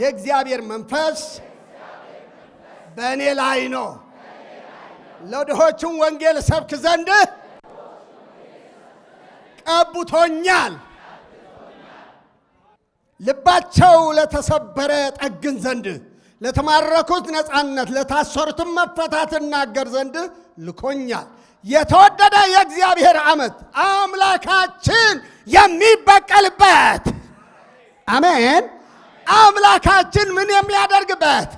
የእግዚአብሔር መንፈስ በእኔ ላይ ነው፣ ለድሆችም ወንጌል እሰብክ ዘንድ ቀብቶኛል። ልባቸው ለተሰበረ ጠግን ዘንድ፣ ለተማረኩት ነፃነት፣ ለታሰሩትም መፈታት እናገር ዘንድ ልኮኛል። የተወደደ የእግዚአብሔር ዓመት አምላካችን የሚበቀልበት፣ አሜን። አምላካችን ምን የሚያደርግበት?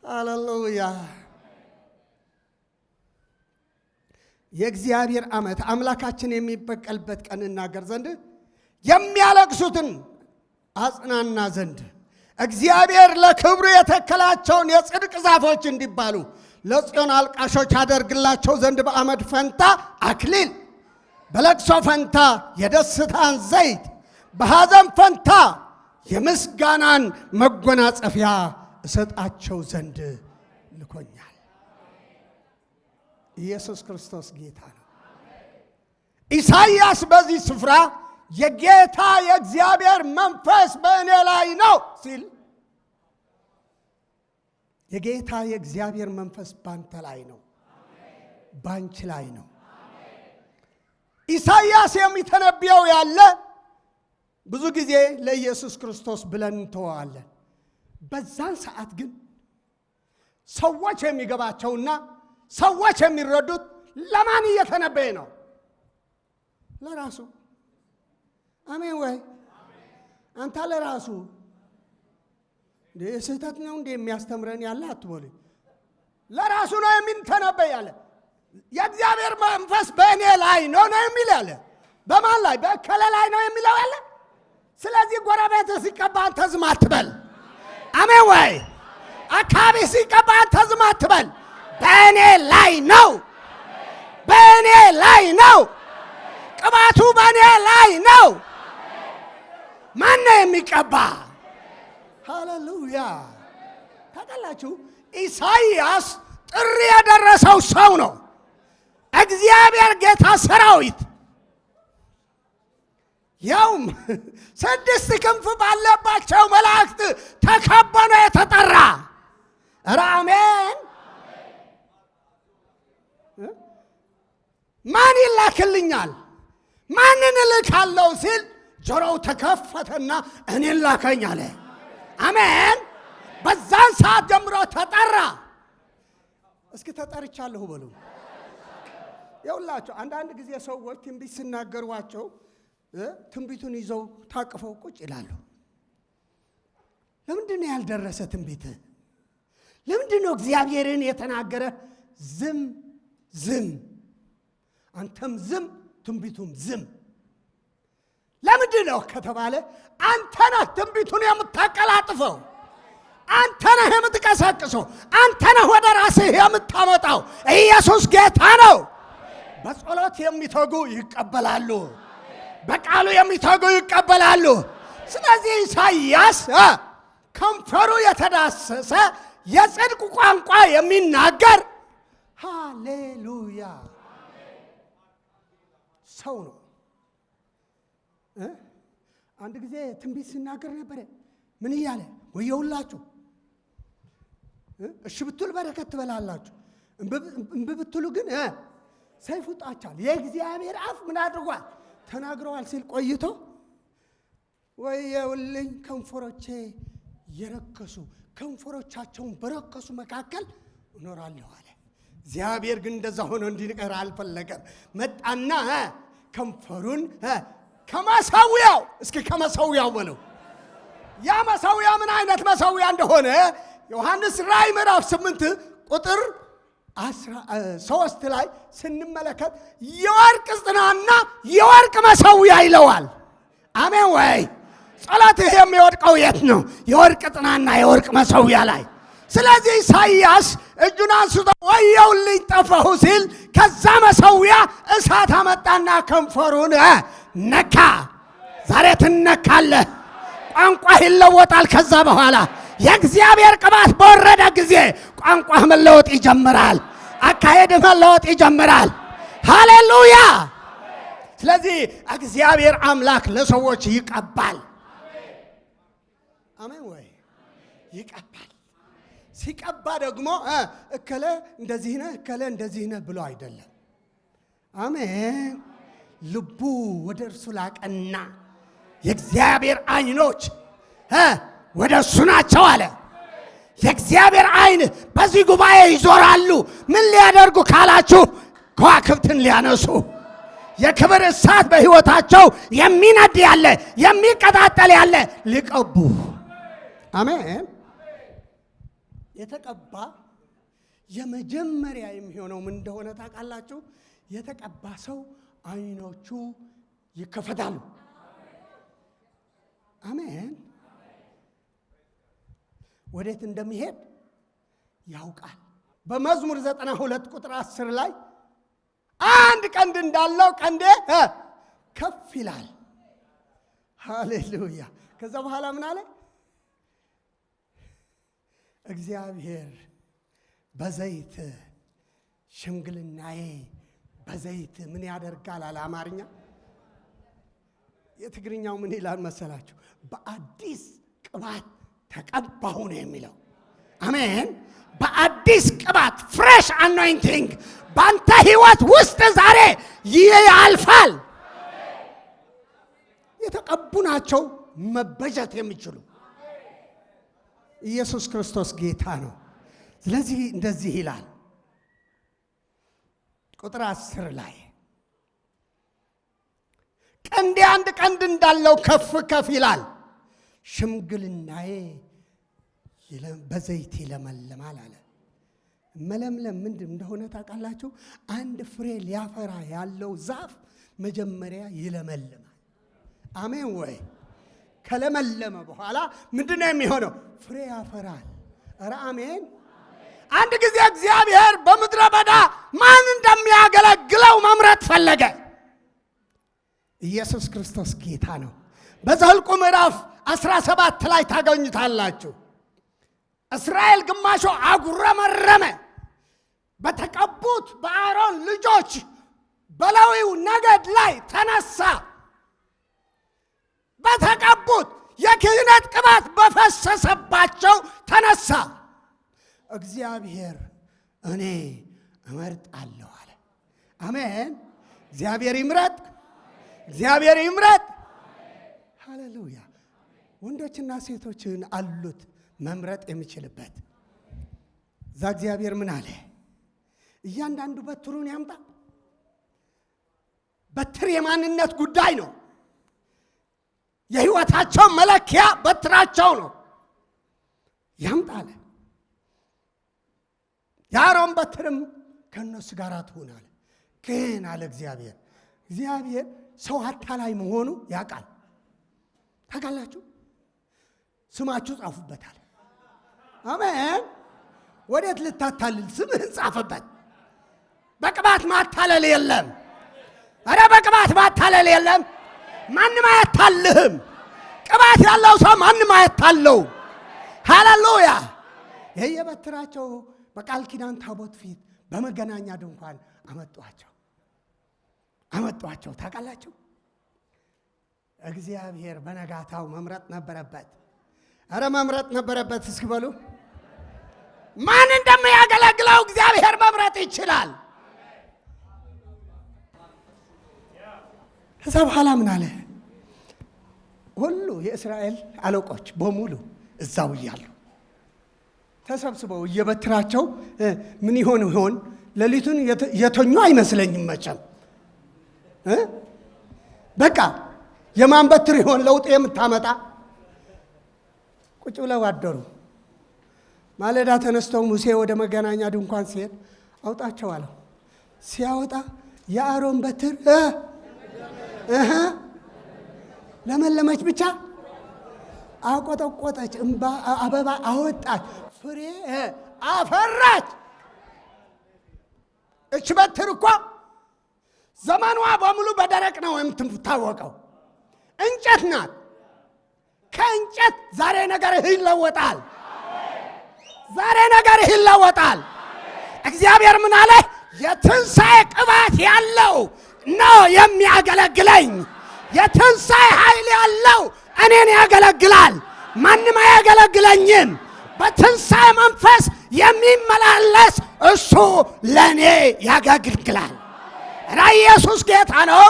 ሃሌሉያ። የእግዚአብሔር ዓመት አምላካችን የሚበቀልበት ቀን እናገር ዘንድ፣ የሚያለቅሱትን አጽናና ዘንድ፣ እግዚአብሔር ለክብሩ የተከላቸውን የጽድቅ ዛፎች እንዲባሉ ለጽዮን አልቃሾች አደርግላቸው ዘንድ በአመድ ፈንታ አክሊል፣ በለቅሶ ፈንታ የደስታን ዘይት፣ በሐዘን ፈንታ የምስጋናን መጎናጸፊያ እሰጣቸው ዘንድ ልኮኛል። ኢየሱስ ክርስቶስ ጌታ ነው። ኢሳይያስ በዚህ ስፍራ የጌታ የእግዚአብሔር መንፈስ በእኔ ላይ ነው ሲል፣ የጌታ የእግዚአብሔር መንፈስ ባንተ ላይ ነው፣ ባንቺ ላይ ነው። ኢሳይያስ የሚተነብየው ያለ ብዙ ጊዜ ለኢየሱስ ክርስቶስ ብለን እንተዋለን። በዛን ሰዓት ግን ሰዎች የሚገባቸውና ሰዎች የሚረዱት ለማን እየተነበየ ነው? ለራሱ። አሜን ወይ? አንተ ለራሱ ስህተት ነው እንዴ የሚያስተምረን ያለ አትበሉ። ለራሱ ነው የሚተነበይ ያለ። የእግዚአብሔር መንፈስ በእኔ ላይ ነው የሚል ያለ። በማን ላይ? በእከለ ላይ ነው የሚለው ያለ። ስለዚህ ጎረቤት ሲቀባ አንተ ዝም አትበል። አሜን ወይ? አካባቢ ሲቀባ አንተ ዝም አትበል። በእኔ ላይ ነው፣ በእኔ ላይ ነው፣ ቅባቱ በእኔ ላይ ነው። ማን ነው የሚቀባ? ሃሌሉያ። ታውቃላችሁ ኢሳይያስ ጥሪ የደረሰው ሰው ነው። እግዚአብሔር ጌታ ሰራዊት ያውም 6 ክንፍ ባለባቸው መላእክት ተከቦ ነው የተጠራ። ኧረ አሜን። ማን ይላክልኛል? ማንን እልካለሁ ሲል ጆሮው ተከፈተና እኔን ላከኝ አለ። አሜን። በዛን ሰዓት ጀምሮ ተጠራ። እስኪ ተጠርቻለሁ በሉ። ይኸውላችሁ አንዳንድ ጊዜ ሰዎች ትንቢት ሲናገሯቸው ትንቢቱን ይዘው ታቅፈው ቁጭ ይላሉ። ለምንድን ነው ያልደረሰ ትንቢት? ለምንድን ነው እግዚአብሔርን የተናገረ ዝም ዝም? አንተም ዝም፣ ትንቢቱም ዝም። ለምንድን ነው ከተባለ አንተ ነህ ትንቢቱን የምታቀላጥፈው፣ አንተ ነህ የምትቀሰቅሰው፣ አንተ ነህ ወደ ራስህ የምታመጣው። ኢየሱስ ጌታ ነው። በጸሎት የሚተጉ ይቀበላሉ፣ በቃሉ የሚተጉ ይቀበላሉ። ስለዚህ ኢሳይያስ ከንፈሩ የተዳሰሰ የጽድቅ ቋንቋ የሚናገር ሃሌሉያ ሰው ነው። አንድ ጊዜ ትንቢት ሲናገር ነበረ። ምን እያለ? ወየውላችሁ፣ እሺ ብትሉ በረከት ትበላላችሁ፣ እምቢ ብትሉ ግን ሰይፍ ውጣችኋል። የእግዚአብሔር አፍ ምን አድርጓል? ተናግረዋል ሲል ቆይቶ ወየውልኝ ከንፈሮቼ የረከሱ ከንፈሮቻቸውን በረከሱ መካከል እኖራለሁ አለ። እግዚአብሔር ግን እንደዛ ሆኖ እንዲቀር አልፈለገም። መጣና ከንፈሩን ከመሰዊያው፣ እስኪ ከመሰዊያው በለው። ያ መሰዊያ ምን አይነት መሰዊያ እንደሆነ ዮሐንስ ራእይ ምዕራፍ 8 ቁጥር 13 ላይ ስንመለከት የወርቅ ጽናና የወርቅ መሰዊያ ይለዋል። አሜን ወይ? ጸሎትህ የሚወድቀው የት ነው? የወርቅ ጽናና የወርቅ መሰዊያ ላይ። ስለዚህ ኢሳይያስ እጁን አንስቶ ወየውልኝ ጠፋሁ ሲል ከዛ መሰዊያ እሳት አመጣና ከንፈሩን ነካ። ዛሬ ትነካለህ። ቋንቋህ ይለወጣል። ከዛ በኋላ የእግዚአብሔር ቅባት በወረደ ጊዜ ቋንቋህ መለወጥ ይጀምራል። አካሄድህ መለወጥ ይጀምራል። ሃሌሉያ። ስለዚህ እግዚአብሔር አምላክ ለሰዎች ይቀባል። አሜን ወይ? ይቀባል። ሲቀባ ደግሞ እከለ እንደዚህ ነህ እከለ እንደዚህ ነህ ብሎ አይደለም። አሜን። ልቡ ወደ እርሱ ላቀና የእግዚአብሔር ዓይኖች ወደ እሱ ናቸው አለ። የእግዚአብሔር ዓይን በዚህ ጉባኤ ይዞራሉ። ምን ሊያደርጉ ካላችሁ ከዋክብትን ሊያነሱ፣ የክብር እሳት በሕይወታቸው የሚነድ ያለ የሚቀጣጠል ያለ ሊቀቡ። አሜን። የተቀባ የመጀመሪያ የሚሆነው ምን እንደሆነ ታውቃላችሁ? የተቀባ ሰው ዓይኖቹ ይከፈታሉ። አሜን። ወዴት እንደሚሄድ ያውቃል። በመዝሙር 92 ቁጥር 10 ላይ አንድ ቀንድ እንዳለው ቀንዴ ከፍ ይላል። ሃሌሉያ። ከዛ በኋላ ምን አለ? እግዚአብሔር በዘይት ሽምግልናዬ በዘይት ምን ያደርጋል አለ። አማርኛ የትግርኛው ምን ይላል መሰላችሁ? በአዲስ ቅባት ተቀባሁ ነው የሚለው። አሜን። በአዲስ ቅባት ፍሬሽ አኖይንቲንግ ባንተ ህይወት ውስጥ ዛሬ ያልፋል። የተቀቡ ናቸው መበጀት የሚችሉ። ኢየሱስ ክርስቶስ ጌታ ነው። ስለዚህ እንደዚህ ይላል ቁጥር 10 ላይ ቀንዴ አንድ ቀንድ እንዳለው ከፍ ከፍ ይላል፣ ሽምግልናዬ በዘይት ይለመልማል አለ። መለምለም ምንድን እንደሆነ ታውቃላችሁ? አንድ ፍሬ ሊያፈራ ያለው ዛፍ መጀመሪያ ይለመልማል። አሜን ወይ? ከለመለመ በኋላ ምንድን ነው የሚሆነው? ፍሬ ያፈራል። ኧረ አሜን። አንድ ጊዜ እግዚአብሔር በምድረ በዳ ማን እንደሚያገለግለው መምረጥ ፈለገ። ኢየሱስ ክርስቶስ ጌታ ነው። በዘኍልቍ ምዕራፍ 17 ላይ ታገኙታላችሁ። እስራኤል ግማሹ አጉረመረመ። በተቀቡት በአሮን ልጆች በሌዊው ነገድ ላይ ተነሳ። በተቀቡት የክህነት ቅባት በፈሰሰባቸው ተነሳ። እግዚአብሔር እኔ እመርጣለሁ አለ። አሜን። እግዚአብሔር ይምረጥ፣ እግዚአብሔር ይምረጥ። ሃሌሉያ። ወንዶችና ሴቶችን አሉት መምረጥ የሚችልበት። እዛ እግዚአብሔር ምን አለ? እያንዳንዱ በትሩን ያምጣ። በትር የማንነት ጉዳይ ነው። የህይወታቸው መለኪያ በትራቸው ነው። ያምጣ አለ። የአሮን በትርም ከእነሱ ጋር ትሁን አለ። ግን አለ እግዚአብሔር ሰው አታላይ መሆኑ ያውቃል። ታውቃላችሁ? ስማችሁ ጻፉበታል። አሜን። ወዴት ልታታልል? ስምህን ጻፍበት። በቅባት ማታለል የለም። አረ በቅባት ማታለል የለም። ማንም አያታልህም። ቅባት ያለው ሰው ማንም አያታለው። ሃሌሉያ። የየበትራቸው በቃል ኪዳን ታቦት ፊት በመገናኛ ድንኳን አመጧቸው። ታውቃላችሁ? እግዚአብሔር በነጋታው መምረጥ ነበረበት። አረ መምረጥ ነበረበት። እስኪ በሉ ማን እንደሚያገለግለው እግዚአብሔር መምረጥ ይችላል። ከዛ በኋላ ምን አለ? ሁሉ የእስራኤል አለቆች በሙሉ እዛው እያሉ ተሰብስበው እየበትራቸው ምን ይሆን ሌሊቱን የተኙ አይመስለኝም መቼም በቃ የማን በትር ይሆን ለውጥ የምታመጣ? ቁጭ ብለው አደሩ። ማለዳ ተነስተው ሙሴ ወደ መገናኛ ድንኳን ሲሄድ አውጣቸው አለው። ሲያወጣ የአሮን በትር ለመለመች፣ ብቻ አቆጠቆጠች፣ እንባ አበባ አወጣች፣ ፍሬ አፈራች። እች በትር እኮ ዘመኗ በሙሉ በደረቅ ነው የምትታወቀው። እንጨት ናት። ከእንጨት ዛሬ ነገርህ ይለወጣል። ዛሬ ነገርህ ይለወጣል። እግዚአብሔር ምን አለ? የትንሣኤ ቅባት ያለው ነው የሚያገለግለኝ። የትንሣኤ ኃይል ያለው እኔን ያገለግላል። ማንም አያገለግለኝም። በትንሣኤ መንፈስ የሚመላለስ እሱ ለእኔ ያገለግላል። ኢየሱስ ጌታ ነው።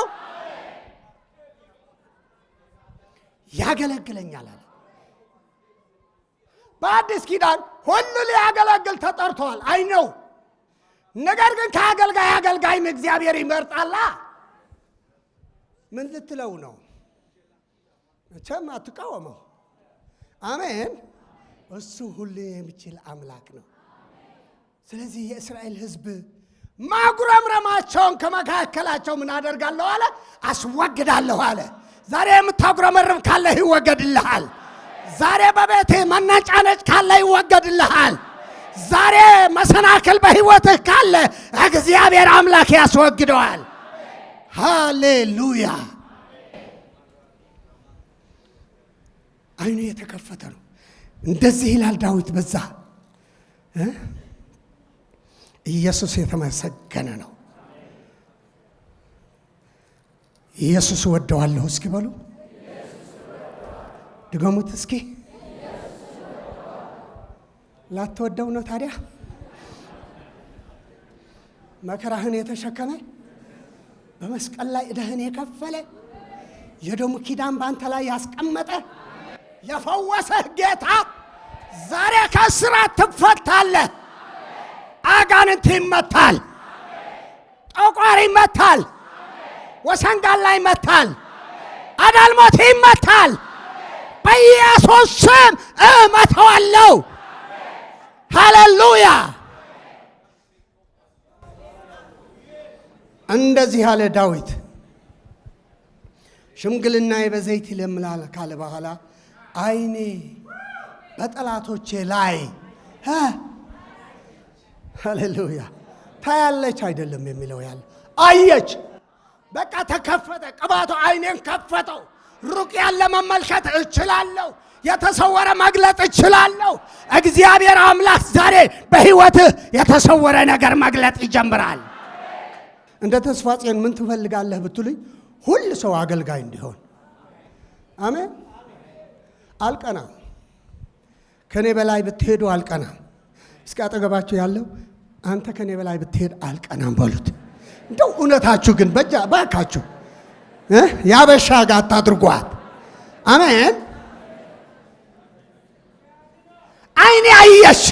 ያገለግለኛል አለ። በአዲስ ኪዳን ሁሉ ሊያገለግል ተጠርቷል። አይ ነው። ነገር ግን ከአገልጋይ አገልጋይም እግዚአብሔር ይመርጣላ። ምን ልትለው ነው? መቼም አትቃወመው። አሜን። እሱ ሁሉ የሚችል አምላክ ነው። ስለዚህ የእስራኤል ሕዝብ ማጉረምረማቸውን ከመካከላቸው ምን አደርጋለሁ አለ? አስወግዳለሁ አለ። ዛሬ የምታጉረመርም ካለ ይወገድልሃል። ዛሬ በቤትህ መነጫነጭ ካለ ይወገድልሃል። ዛሬ መሰናክል በህይወትህ ካለ እግዚአብሔር አምላክ ያስወግደዋል። ሃሌሉያ። አይኑ የተከፈተ ነው። እንደዚህ ይላል ዳዊት በዛ ኢየሱስ የተመሰገነ ነው። ኢየሱስ ወደዋለሁ። እስኪ በሉ ድገሙት እስኪ። ላትወደው ነው ታዲያ? መከራህን የተሸከመ በመስቀል ላይ ዕዳህን የከፈለ የደሙ ኪዳን በአንተ ላይ ያስቀመጠ የፈወሰህ ጌታ ዛሬ ከእስራት ትፈታለህ። አጋንንት ይመታል፣ ጠቋር ይመታል፣ ወሰንጋላ ይመታል፣ አዳልሞት ይመታል። በኢየሱስ ስም እመታዋለሁ። ሃሌሉያ። እንደዚህ ያለ ዳዊት ሽምግልናዬ በዘይት ይለምላል ካለ በኋላ አይኔ በጠላቶቼ ላይ ሃሌሉያ ታያለች አይደለም የሚለው ያለ አየች። በቃ ተከፈተ ቅባቱ። አይኔን ከፈተው። ሩቅ ያለ መመልከት እችላለሁ። የተሰወረ መግለጥ እችላለሁ። እግዚአብሔር አምላክ ዛሬ በህይወትህ የተሰወረ ነገር መግለጥ ይጀምራል። እንደ ተስፋ ጽዮን ምን ትፈልጋለህ ብትሉኝ ሁሉ ሰው አገልጋይ እንዲሆን። አሜን። አልቀናም። ከኔ በላይ ብትሄዱ አልቀናም። እስኪ አጠገባችሁ ያለው አንተ ከኔ በላይ ብትሄድ አልቀናም በሉት። እንደው እውነታችሁ ግን ባካችሁ ያበሻ ጋር አታድርጓት። አሜን። አይኔ አየሽ።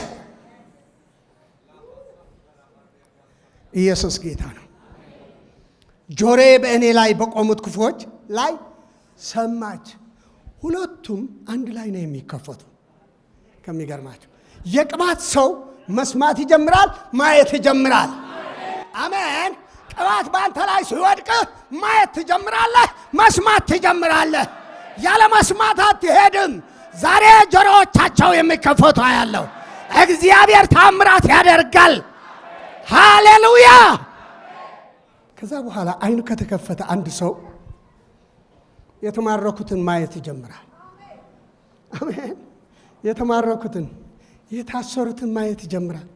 ኢየሱስ ጌታ ነው። ጆሮዬ በእኔ ላይ በቆሙት ክፉዎች ላይ ሰማች። ሁለቱም አንድ ላይ ነው የሚከፈቱ። ከሚገርማቸው የቅባት ሰው መስማት ይጀምራል፣ ማየት ይጀምራል። አሜን። ቅባት በአንተ ላይ ሲወድቅ ማየት ትጀምራለህ፣ መስማት ትጀምራለህ። ያለ መስማት አትሄድም። ዛሬ ጆሮዎቻቸው የሚከፈቱ ያለው እግዚአብሔር ታምራት ያደርጋል። ሃሌሉያ። ከዛ በኋላ አይኑ ከተከፈተ አንድ ሰው የተማረኩትን ማየት ይጀምራል። አሜን። የተማረኩትን የታሰሩትን ማየት ይጀምራል።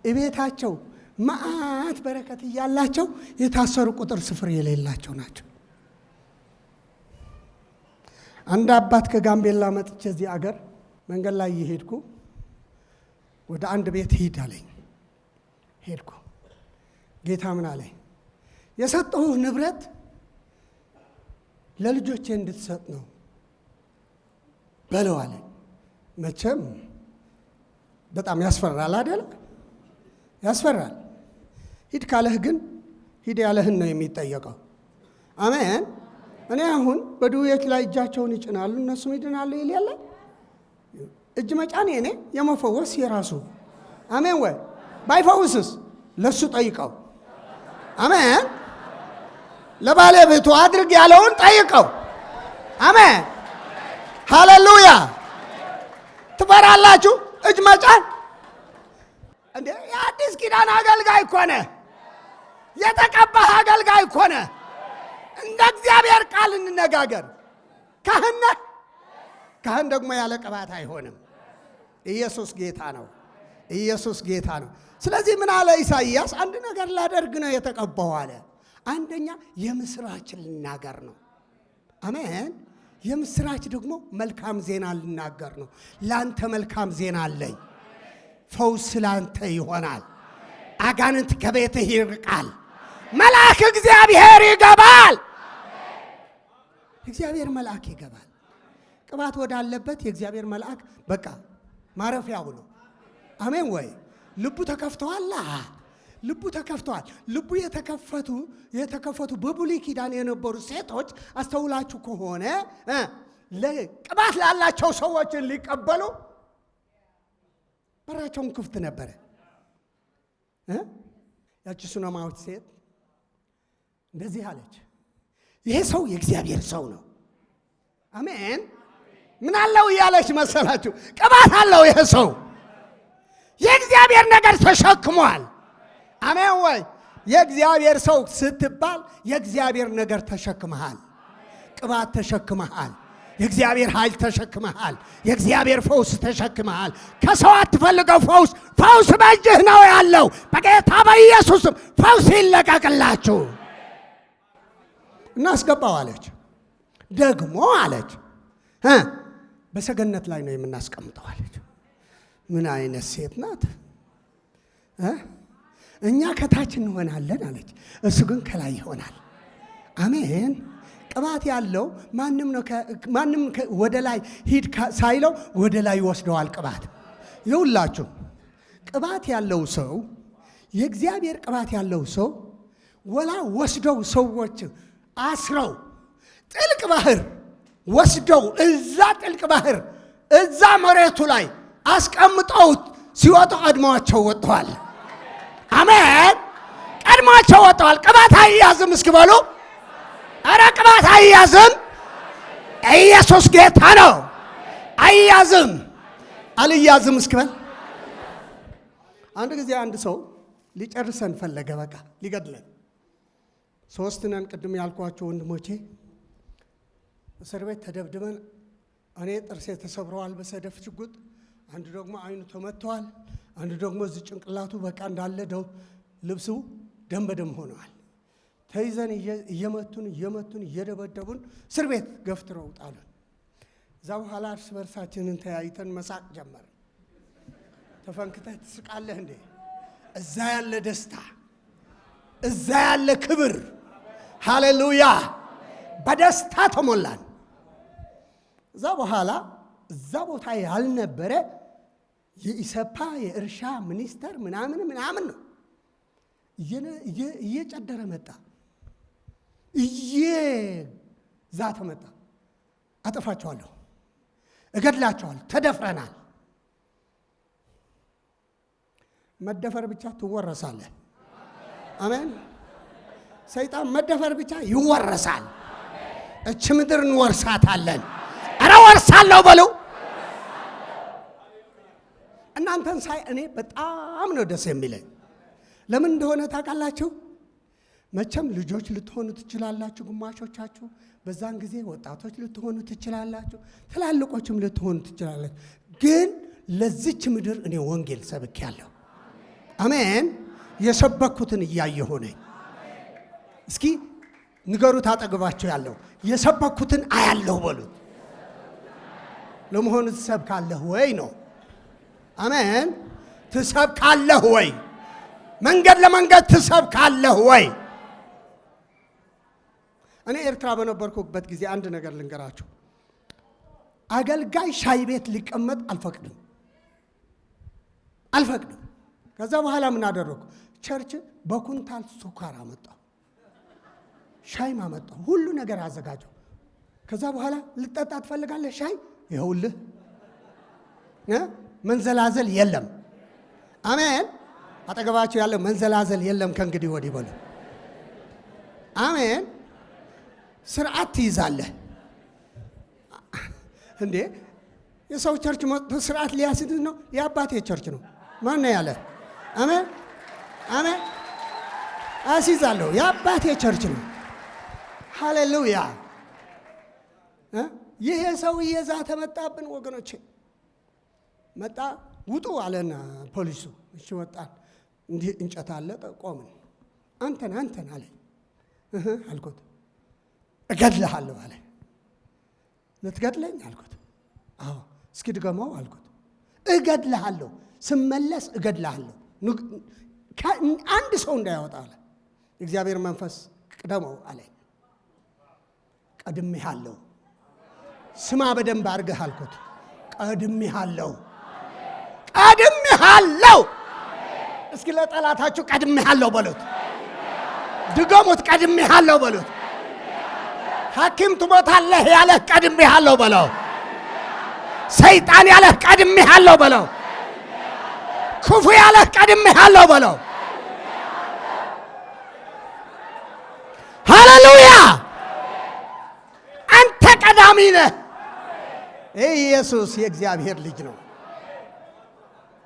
እቤታቸው መዓት በረከት እያላቸው የታሰሩ ቁጥር ስፍር የሌላቸው ናቸው። አንድ አባት ከጋምቤላ መጥቼ እዚህ አገር መንገድ ላይ እየሄድኩ ወደ አንድ ቤት ሂድ አለኝ። ሄድኩ። ጌታ ምን አለኝ? የሰጠሁህ ንብረት ለልጆቼ እንድትሰጥ ነው በለው አለኝ። መቼም በጣም ያስፈራል አይደል? ያስፈራል። ሂድ ካለህ ግን ሂድ ያለህን ነው የሚጠየቀው። አሜን። እኔ አሁን በድውዮች ላይ እጃቸውን ይጭናሉ እነሱም ይድናሉ ይል የለ። እጅ መጫን የኔ የመፈወስ የራሱ። አሜን ወይ? ባይፈውስስ ለሱ ጠይቀው። አሜን። ለባለቤቱ አድርግ ያለውን ጠይቀው። አሜን። ሃሌሉያ። ትፈራላችሁ? እጅ መጫን እንዴ! የአዲስ ኪዳን አገልጋይ እኮ ነህ። የተቀባህ አገልጋይ እኮ ነህ። እንደ እግዚአብሔር ቃል እንነጋገር። ካህን ነህ። ካህን ደግሞ ያለ ቅባት አይሆንም። ኢየሱስ ጌታ ነው። ኢየሱስ ጌታ ነው። ስለዚህ ምን አለ ኢሳይያስ? አንድ ነገር ላደርግ ነው የተቀባው አለ። አንደኛ የምስራች ልናገር ነው። አሜን። የምስራች ደግሞ መልካም ዜና ልናገር ነው። ላንተ መልካም ዜና አለኝ። ፈውስ ላንተ ይሆናል። አጋንንት ከቤትህ ይርቃል። መልአክ እግዚአብሔር ይገባል። እግዚአብሔር መልአክ ይገባል። ቅባት ወዳለበት የእግዚአብሔር መልአክ በቃ ማረፊያው ነው። አሜን ወይ? ልቡ ተከፍተዋል። ልቡ ተከፍተዋል። ልቡ የተከፈቱ በብሉይ ኪዳን የነበሩ ሴቶች አስተውላችሁ ከሆነ ቅባት ላላቸው ሰዎችን ሊቀበሉ በራቸውን ክፍት ነበረ። ያቺ ሱነማዊት ሴት እንደዚህ አለች፣ ይሄ ሰው የእግዚአብሔር ሰው ነው። አሜን። ምን አለው እያለች መሰላችሁ? ቅባት አለው ይሄ ሰው። የእግዚአብሔር ነገር ተሸክሟል። አሜን ወይ? የእግዚአብሔር ሰው ስትባል የእግዚአብሔር ነገር ተሸክመሃል። ቅባት ተሸክመሃል። የእግዚአብሔር ኃይል ተሸክመሃል። የእግዚአብሔር ፈውስ ተሸክመሃል። ከሰው አትፈልገው ፈውስ። ፈውስ በእጅህ ነው ያለው። በጌታ በኢየሱስም ፈውስ ይለቀቅላችሁ። እናስገባው አለች። ደግሞ አለች በሰገነት ላይ ነው የምናስቀምጠው አለች። ምን አይነት ሴት ናት? እኛ ከታች እንሆናለን አለች፣ እሱ ግን ከላይ ይሆናል። አሜን። ቅባት ያለው ማንም ወደ ላይ ሂድ ሳይለው ወደ ላይ ይወስደዋል። ቅባት ይውላችሁ። ቅባት ያለው ሰው የእግዚአብሔር ቅባት ያለው ሰው ወላ ወስደው ሰዎች አስረው ጥልቅ ባህር ወስደው እዛ ጥልቅ ባህር እዛ መሬቱ ላይ አስቀምጠውት ሲወጡ ቀድመዋቸው ወጥተዋል። አሜን። ቀድመዋቸው ወጥተዋል። ቅባት አይያዝም። እስኪ በሉ ኧረ ቅባት አይያዝም። ኢየሱስ ጌታ ነው። አይያዝም። አልያዝም። እስኪ በል። አንድ ጊዜ አንድ ሰው ሊጨርሰን ፈለገ። በቃ ሊገድለን። ሶስት ነን ቅድም ያልኳቸው ወንድሞቼ። እስር ቤት ተደብድበን እኔ ጥርሴ ተሰብረዋል በሰደፍ ሽጉጥ፣ አንዱ ደግሞ አይኑ ተመቷል፣ አንዱ ደግሞ እዚህ ጭንቅላቱ በቃ እንዳለ ልብሱ ደም በደም ሆነዋል። ተይዘን እየመቱን እየደበደቡን እስር ቤት ገፍትረው ጣሉን። እዛ በኋላ እርስ በርሳችንን ተያይተን መሳቅ ጀመርን። ተፈንክተህ ትስቃለህ እንዴ? እዛ ያለ ደስታ፣ እዛ ያለ ክብር፣ ሃሌሉያ! በደስታ ተሞላን። እዛ በኋላ እዛ ቦታ ያልነበረ የኢሰፓ የእርሻ ሚኒስተር ምናምን ነው እየጨደረ መጣ፣ እየዛተ መጣ። አጠፋቸዋለሁ፣ እገድላቸዋለሁ፣ ተደፍረናል። መደፈር ብቻ ትወረሳለህ። አሜን። ሰይጣን መደፈር ብቻ ይወረሳል። እች ምድር እንወርሳታለን። ኧረ ወርሳለሁ በሉ። እናንተን ሳይ እኔ በጣም ነው ደስ የሚለኝ። ለምን እንደሆነ ታውቃላችሁ? መቼም ልጆች ልትሆኑ ትችላላችሁ፣ ግማሾቻችሁ በዛን ጊዜ ወጣቶች ልትሆኑ ትችላላችሁ፣ ትላልቆችም ልትሆኑ ትችላላችሁ። ግን ለዚች ምድር እኔ ወንጌል ሰብኬያለሁ። አሜን። የሰበኩትን እያየሁ ነኝ። እስኪ ንገሩት አጠገባችሁ ያለው የሰበኩትን አያለሁ በሉት። ለመሆኑ ትሰብካለህ ወይ ነው? አሜን። ትሰብካለህ ወይ? መንገድ ለመንገድ ትሰብካለህ ወይ? እኔ ኤርትራ በነበርኩበት ጊዜ አንድ ነገር ልንገራችሁ። አገልጋይ ሻይ ቤት ሊቀመጥ አልፈቅድም። ከዛ በኋላ ምን አደረኩ? ቸርች በኩንታል ሱካር አመጣሁ፣ ሻይም አመጣሁ፣ ሁሉ ነገር አዘጋጀሁ። ከዛ በኋላ ልጠጣ ትፈልጋለህ? ሻይ ይኸውልህ። መንዘላዘል የለም። አሜን። አጠገባቸው ያለው መንዘላዘል የለም ከእንግዲህ ወዲህ በሉ። አሜን። ስርዓት ትይዛለህ እንዴ? የሰው ቸርች መጥቶ ስርዓት ሊያስይዝ ነው? የአባቴ ቸርች ነው። ማን ነው ያለ? አሜን አሜን። አስይዛለሁ። የአባቴ ቸርች ነው። ሃሌሉያ። ይሄ ሰውዬ ዛተ መጣብን ወገኖቼ። መጣ፣ ውጡ አለና ፖሊሱ። እሺ ወጣን። እንዲህ እንጨት አለ፣ ቆምን። አንተን አለ አልኩት። እገድልሃለሁ አለ። ልትገድለኝ አልኩት። አዎ። እስኪ ድገመው አልኩት። እገድልሃለሁ፣ ስመለስ እገድልሃለሁ፣ አንድ ሰው እንዳያወጣ አለ። የእግዚአብሔር መንፈስ ቅደመው አለ። ቀድሜሃለሁ፣ ስማ በደንብ አድርገህ አልኩት። ቀድሜሃለሁ። እስኪ ለጠላታችሁ ቀድሜሃለሁ በሉት። ድገሙት፣ ቀድሜሃለሁ በሉት። ሐኪም ትሞታለህ ያለህ ቀድሜሃለሁ በለው። ሰይጣን ያለህ ቀድሜሃለሁ በለው። ክፉ ያለህ ቀድሜሃለሁ በለው። ሃሌሉያ። አንተ ቀዳሚ ነህ። ኢየሱስ የእግዚአብሔር ልጅ ነው።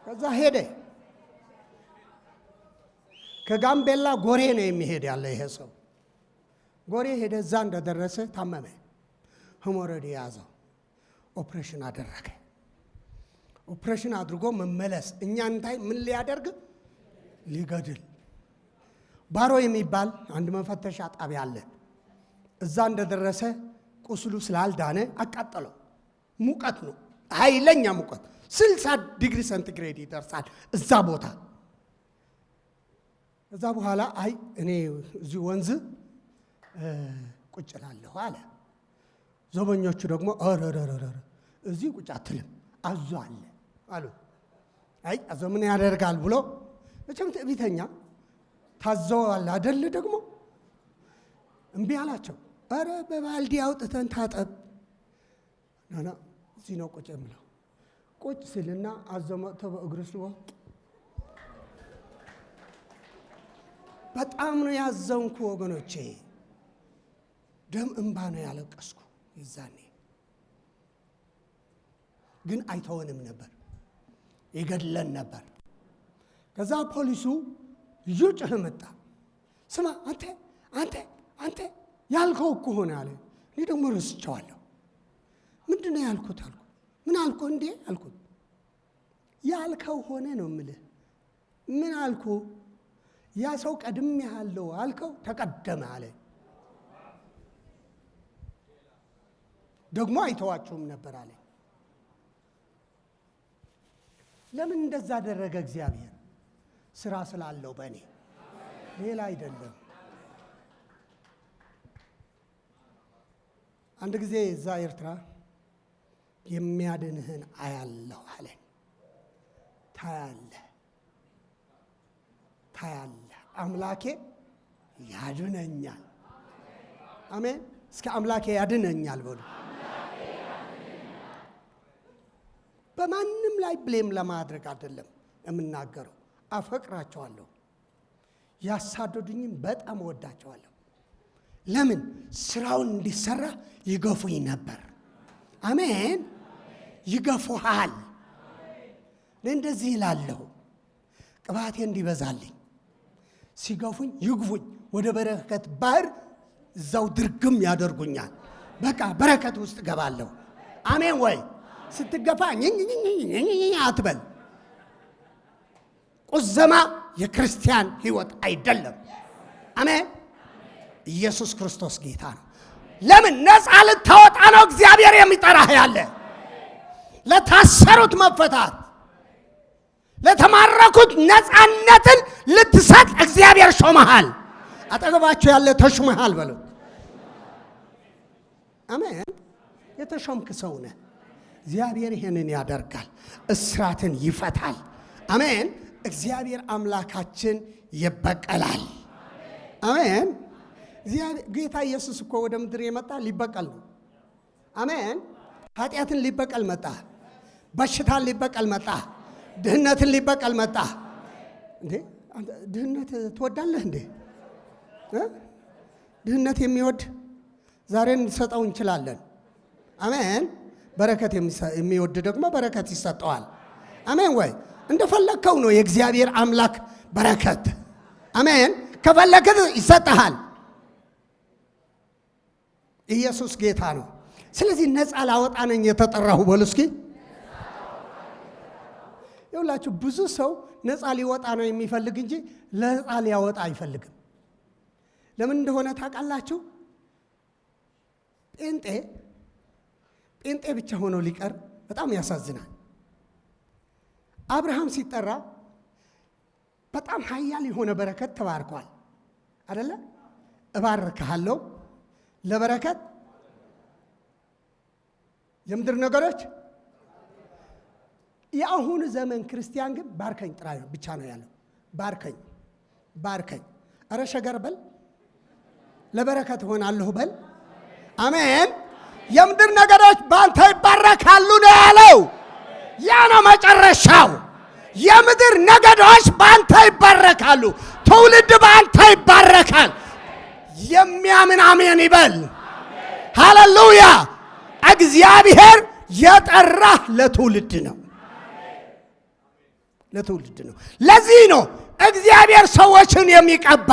ከዛ ሄደ። ከጋምቤላ ጎሬ ነው የሚሄድ ያለ ይሄ ሰው። ጎሬ ሄደ። እዛ እንደደረሰ ታመመ። ሄሞሮይድ ያዘው። ኦፕሬሽን አደረገ። ኦፕሬሽን አድርጎ መመለስ እኛ እንታይ ምን ሊያደርግ ሊገድል። ባሮ የሚባል አንድ መፈተሻ ጣቢያ አለ። እዛ እንደደረሰ ቁስሉ ስላልዳነ አቃጠለው። ሙቀት ነው፣ ኃይለኛ ሙቀት 60 ዲግሪ ሴንቲግሬድ ይደርሳል እዛ ቦታ። እዛ በኋላ አይ እኔ እዚህ ወንዝ ቁጭ እላለሁ አለ። ዘበኞቹ ደግሞ አረረረረ እዚህ ቁጭ አትልም አዞ አለ አሉ። አይ አዞ ምን ያደርጋል ብሎ መቼም ትዕቢተኛ ታዘዋል አይደል? ደግሞ እምቢ አላቸው። አረ በባልዲ አውጥተን ታጠብ። ናና እዚህ ነው ቁጭ የምለው። ቁጭ ሲልና አዞ መጥቶ በእግሩ ስቦ በጣም ነው ያዘንኩ ወገኖቼ። ደም እንባ ነው ያለቀስኩ ይዛኔ። ግን አይተወንም ነበር፣ ይገድለን ነበር። ከዛ ፖሊሱ ይጮህ መጣ። ስማ አንተ ያልከው እኮ ሆነ አለ። እኔ ደግሞ ረስቼዋለሁ። ምንድነው ያልኩት አልኩ። ምን አልኩ እንዴ አልኩት። ያልከው ሆነ ነው የምልህ። ምን አልኩ? ያ ሰው ቀድሜሃለሁ አልከው፣ ተቀደመ አለ። ደግሞ አይተዋችሁም ነበር አለ። ለምን እንደዛ አደረገ እግዚአብሔር? ስራ ስላለው በእኔ ሌላ አይደለም። አንድ ጊዜ እዛ ኤርትራ የሚያድንህን አያለሁ አለኝ። ታያለህ አምላኬ ያድነኛል። አሜን። እስከ አምላኬ ያድነኛል በሉ። በማንም ላይ ብሌም ለማድረግ አይደለም የምናገረው። አፈቅራቸዋለሁ። ያሳደዱኝም በጣም ወዳቸዋለሁ። ለምን? ስራውን እንዲሰራ ይገፉኝ ነበር። አሜን። ይገፉሃል። እንደዚህ ይላለሁ፣ ቅባቴ እንዲበዛልኝ ሲገፉኝ ይግፉኝ፣ ወደ በረከት ባህር እዛው ድርግም ያደርጉኛል። በቃ በረከት ውስጥ ገባለሁ። አሜን ወይ? ስትገፋ አትበል። ቁዘማ የክርስቲያን ህይወት አይደለም። አሜን። ኢየሱስ ክርስቶስ ጌታ ነው። ለምን? ነፃ ልታወጣ ነው እግዚአብሔር የሚጠራህ ያለ። ለታሰሩት መፈታት፣ ለተማረኩት ነፃነትን ልትሰጥ እግዚአብሔር ሾመሃል። አጠገባቸው ያለ ተሾመሃል በለው። አሜን። የተሾምክ ሰው ነህ። እግዚአብሔር ይሄንን ያደርጋል። እስራትን ይፈታል። አሜን። እግዚአብሔር አምላካችን ይበቀላል። አሜን። ጌታ ኢየሱስ እኮ ወደ ምድር የመጣ ሊበቀል ነው። አሜን። ኃጢአትን ሊበቀል መጣ። በሽታን ሊበቀል መጣ። ድህነትን ሊበቀል መጣ። እንዴ ድህነት ትወዳለህ እንዴ? ድህነት የሚወድ ዛሬ እንሰጠው እንችላለን። አሜን። በረከት የሚወድ ደግሞ በረከት ይሰጠዋል። አሜን ወይ? እንደፈለግከው ነው የእግዚአብሔር አምላክ በረከት። አሜን። ከፈለግህ ይሰጠሃል። ኢየሱስ ጌታ ነው። ስለዚህ ነፃ ላወጣ ነኝ የተጠራሁ በሉ እስኪ። ይኸውላችሁ ብዙ ሰው ነፃ ሊወጣ ነው የሚፈልግ እንጂ ነፃ ሊያወጣ አይፈልግም። ለምን እንደሆነ ታውቃላችሁ? ጴንጤ ብቻ ሆኖ ሊቀር በጣም ያሳዝናል። አብርሃም ሲጠራ በጣም ኃያል የሆነ በረከት ተባርኳል አይደለ? እባርክሃለሁ ለበረከት የምድር ነገሮች። የአሁኑ ዘመን ክርስቲያን ግን ባርከኝ ጥራ ብቻ ነው ያለው። ባርከኝ። ኧረ ሸገር በል፣ ለበረከት ሆናለሁ በል። አሜን። የምድር ነገሮች ባንተ ይባረካሉ ነው ያለው። ያ ነው መጨረሻው። የምድር ነገዶች ባንተ ይባረካሉ። ትውልድ ባንተ ይባረካል። የሚያምን አሜን ይበል። ሃሌሉያ። እግዚአብሔር የጠራህ ለትውልድ ነው። ለዚህ ነው እግዚአብሔር ሰዎችን የሚቀባ።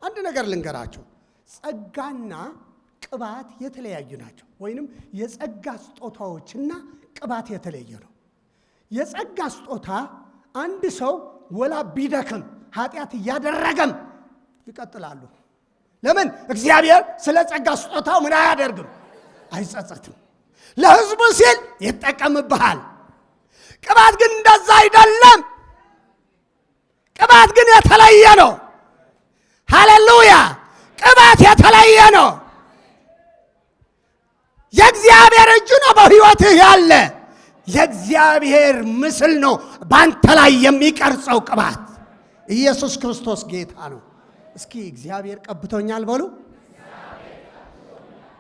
አንድ ነገር ልንገራችሁ፣ ጸጋና ቅባት የተለያዩ ናቸው። ወይንም የጸጋ ስጦታዎችና ቅባት የተለየ ነው። የጸጋ ስጦታ አንድ ሰው ወላ ቢደክም ኃጢአት እያደረገም ይቀጥላሉ። ለምን? እግዚአብሔር ስለ ጸጋ ስጦታው ምን አያደርግም? አይጸጸትም። ለሕዝቡ ሲል ይጠቀምብሃል። ቅባት ግን እንደዛ አይደለም። ቅባት ግን የተለየ ነው። ሃሌሉያ። ቅባት የተለየ ነው። የእግዚአብሔር እጅ ነው በሕይወትህ ያለ። የእግዚአብሔር ምስል ነው ባንተ ላይ የሚቀርጸው ቅባት። ኢየሱስ ክርስቶስ ጌታ ነው። እስኪ እግዚአብሔር ቀብቶኛል በሉ።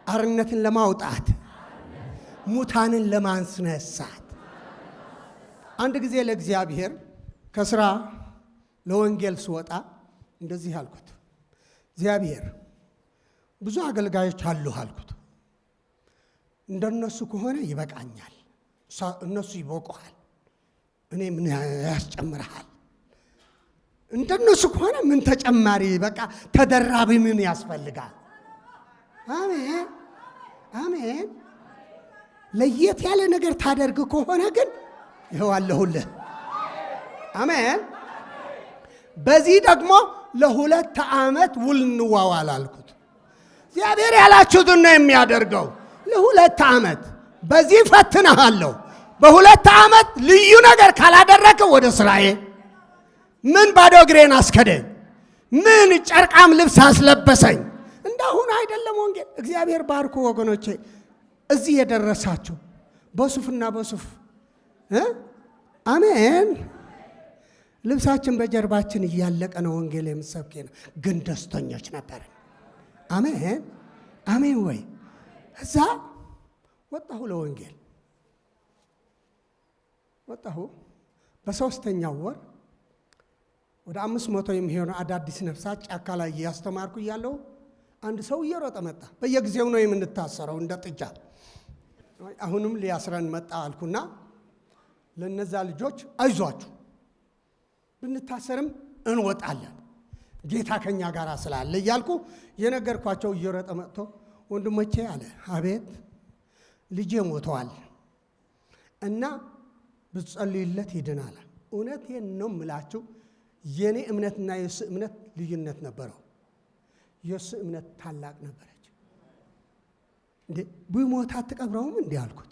አርነትን ለማውጣት፣ ሙታንን ለማስነሳት። አንድ ጊዜ ለእግዚአብሔር ከስራ ለወንጌል ስወጣ እንደዚህ አልኩት፣ እግዚአብሔር ብዙ አገልጋዮች አሉ አልኩት። እንደነሱ ከሆነ ይበቃኛል። እነሱ ይበቁሃል፣ እኔ ምን ያስጨምርሃል? እንደነሱ ከሆነ ምን ተጨማሪ በቃ ተደራቢ ምን ያስፈልጋል? አሜን አሜን። ለየት ያለ ነገር ታደርግ ከሆነ ግን ይኸው አለሁልህ። አሜን። በዚህ ደግሞ ለ2 ዓመት ውል እንዋዋል አልኩት። እግዚአብሔር ያላችሁትን ነው የሚያደርገው። ለ2 ዓመት በዚህ ፈትንሃለሁ፣ በ2 ዓመት ልዩ ነገር ካላደረክ ወደ ስራዬ ምን ባዶ እግሬን አስከደኝ፣ ምን ጨርቃም ልብስ አስለበሰኝ። እንዳሁን አይደለም ወንጌል። እግዚአብሔር ባርኩ ወገኖቼ፣ እዚህ የደረሳችሁ በሱፍና በሱፍ አሜን። ልብሳችን በጀርባችን እያለቀ ነው ወንጌል የምሰብክ ነው፣ ግን ደስተኞች ነበር። አሜን አሜን ወይ። እዛ ወጣሁ ለወንጌል ወጣሁ። በ3ኛው ወር ወደ 500 የሚሆኑ አዳዲስ ነፍሳት ጫካ ላይ እያስተማርኩ እያለሁ አንድ ሰው እየሮጠ መጣ። በየጊዜው ነው የምንታሰረው እንደ ጥጃ። አሁንም ሊያስረን መጣ አልኩና ለነዛ ልጆች አይዟችሁ ብንታሰርም እንወጣለን ጌታ ከኛ ጋር ስላለ እያልኩ የነገርኳቸው እየሮጠ መጥቶ ወንድሞቼ አለ፣ አቤት ልጄ ሞተዋል እና ብትጸልዩለት ይድናል። እውነቴን ነው የምላችሁ፣ የኔ እምነትና የሱ እምነት ልዩነት ነበረው። የሱ እምነት ታላቅ ነበረች። እንዴ ቢሞት አትቀብረውም እንዴ አልኩት።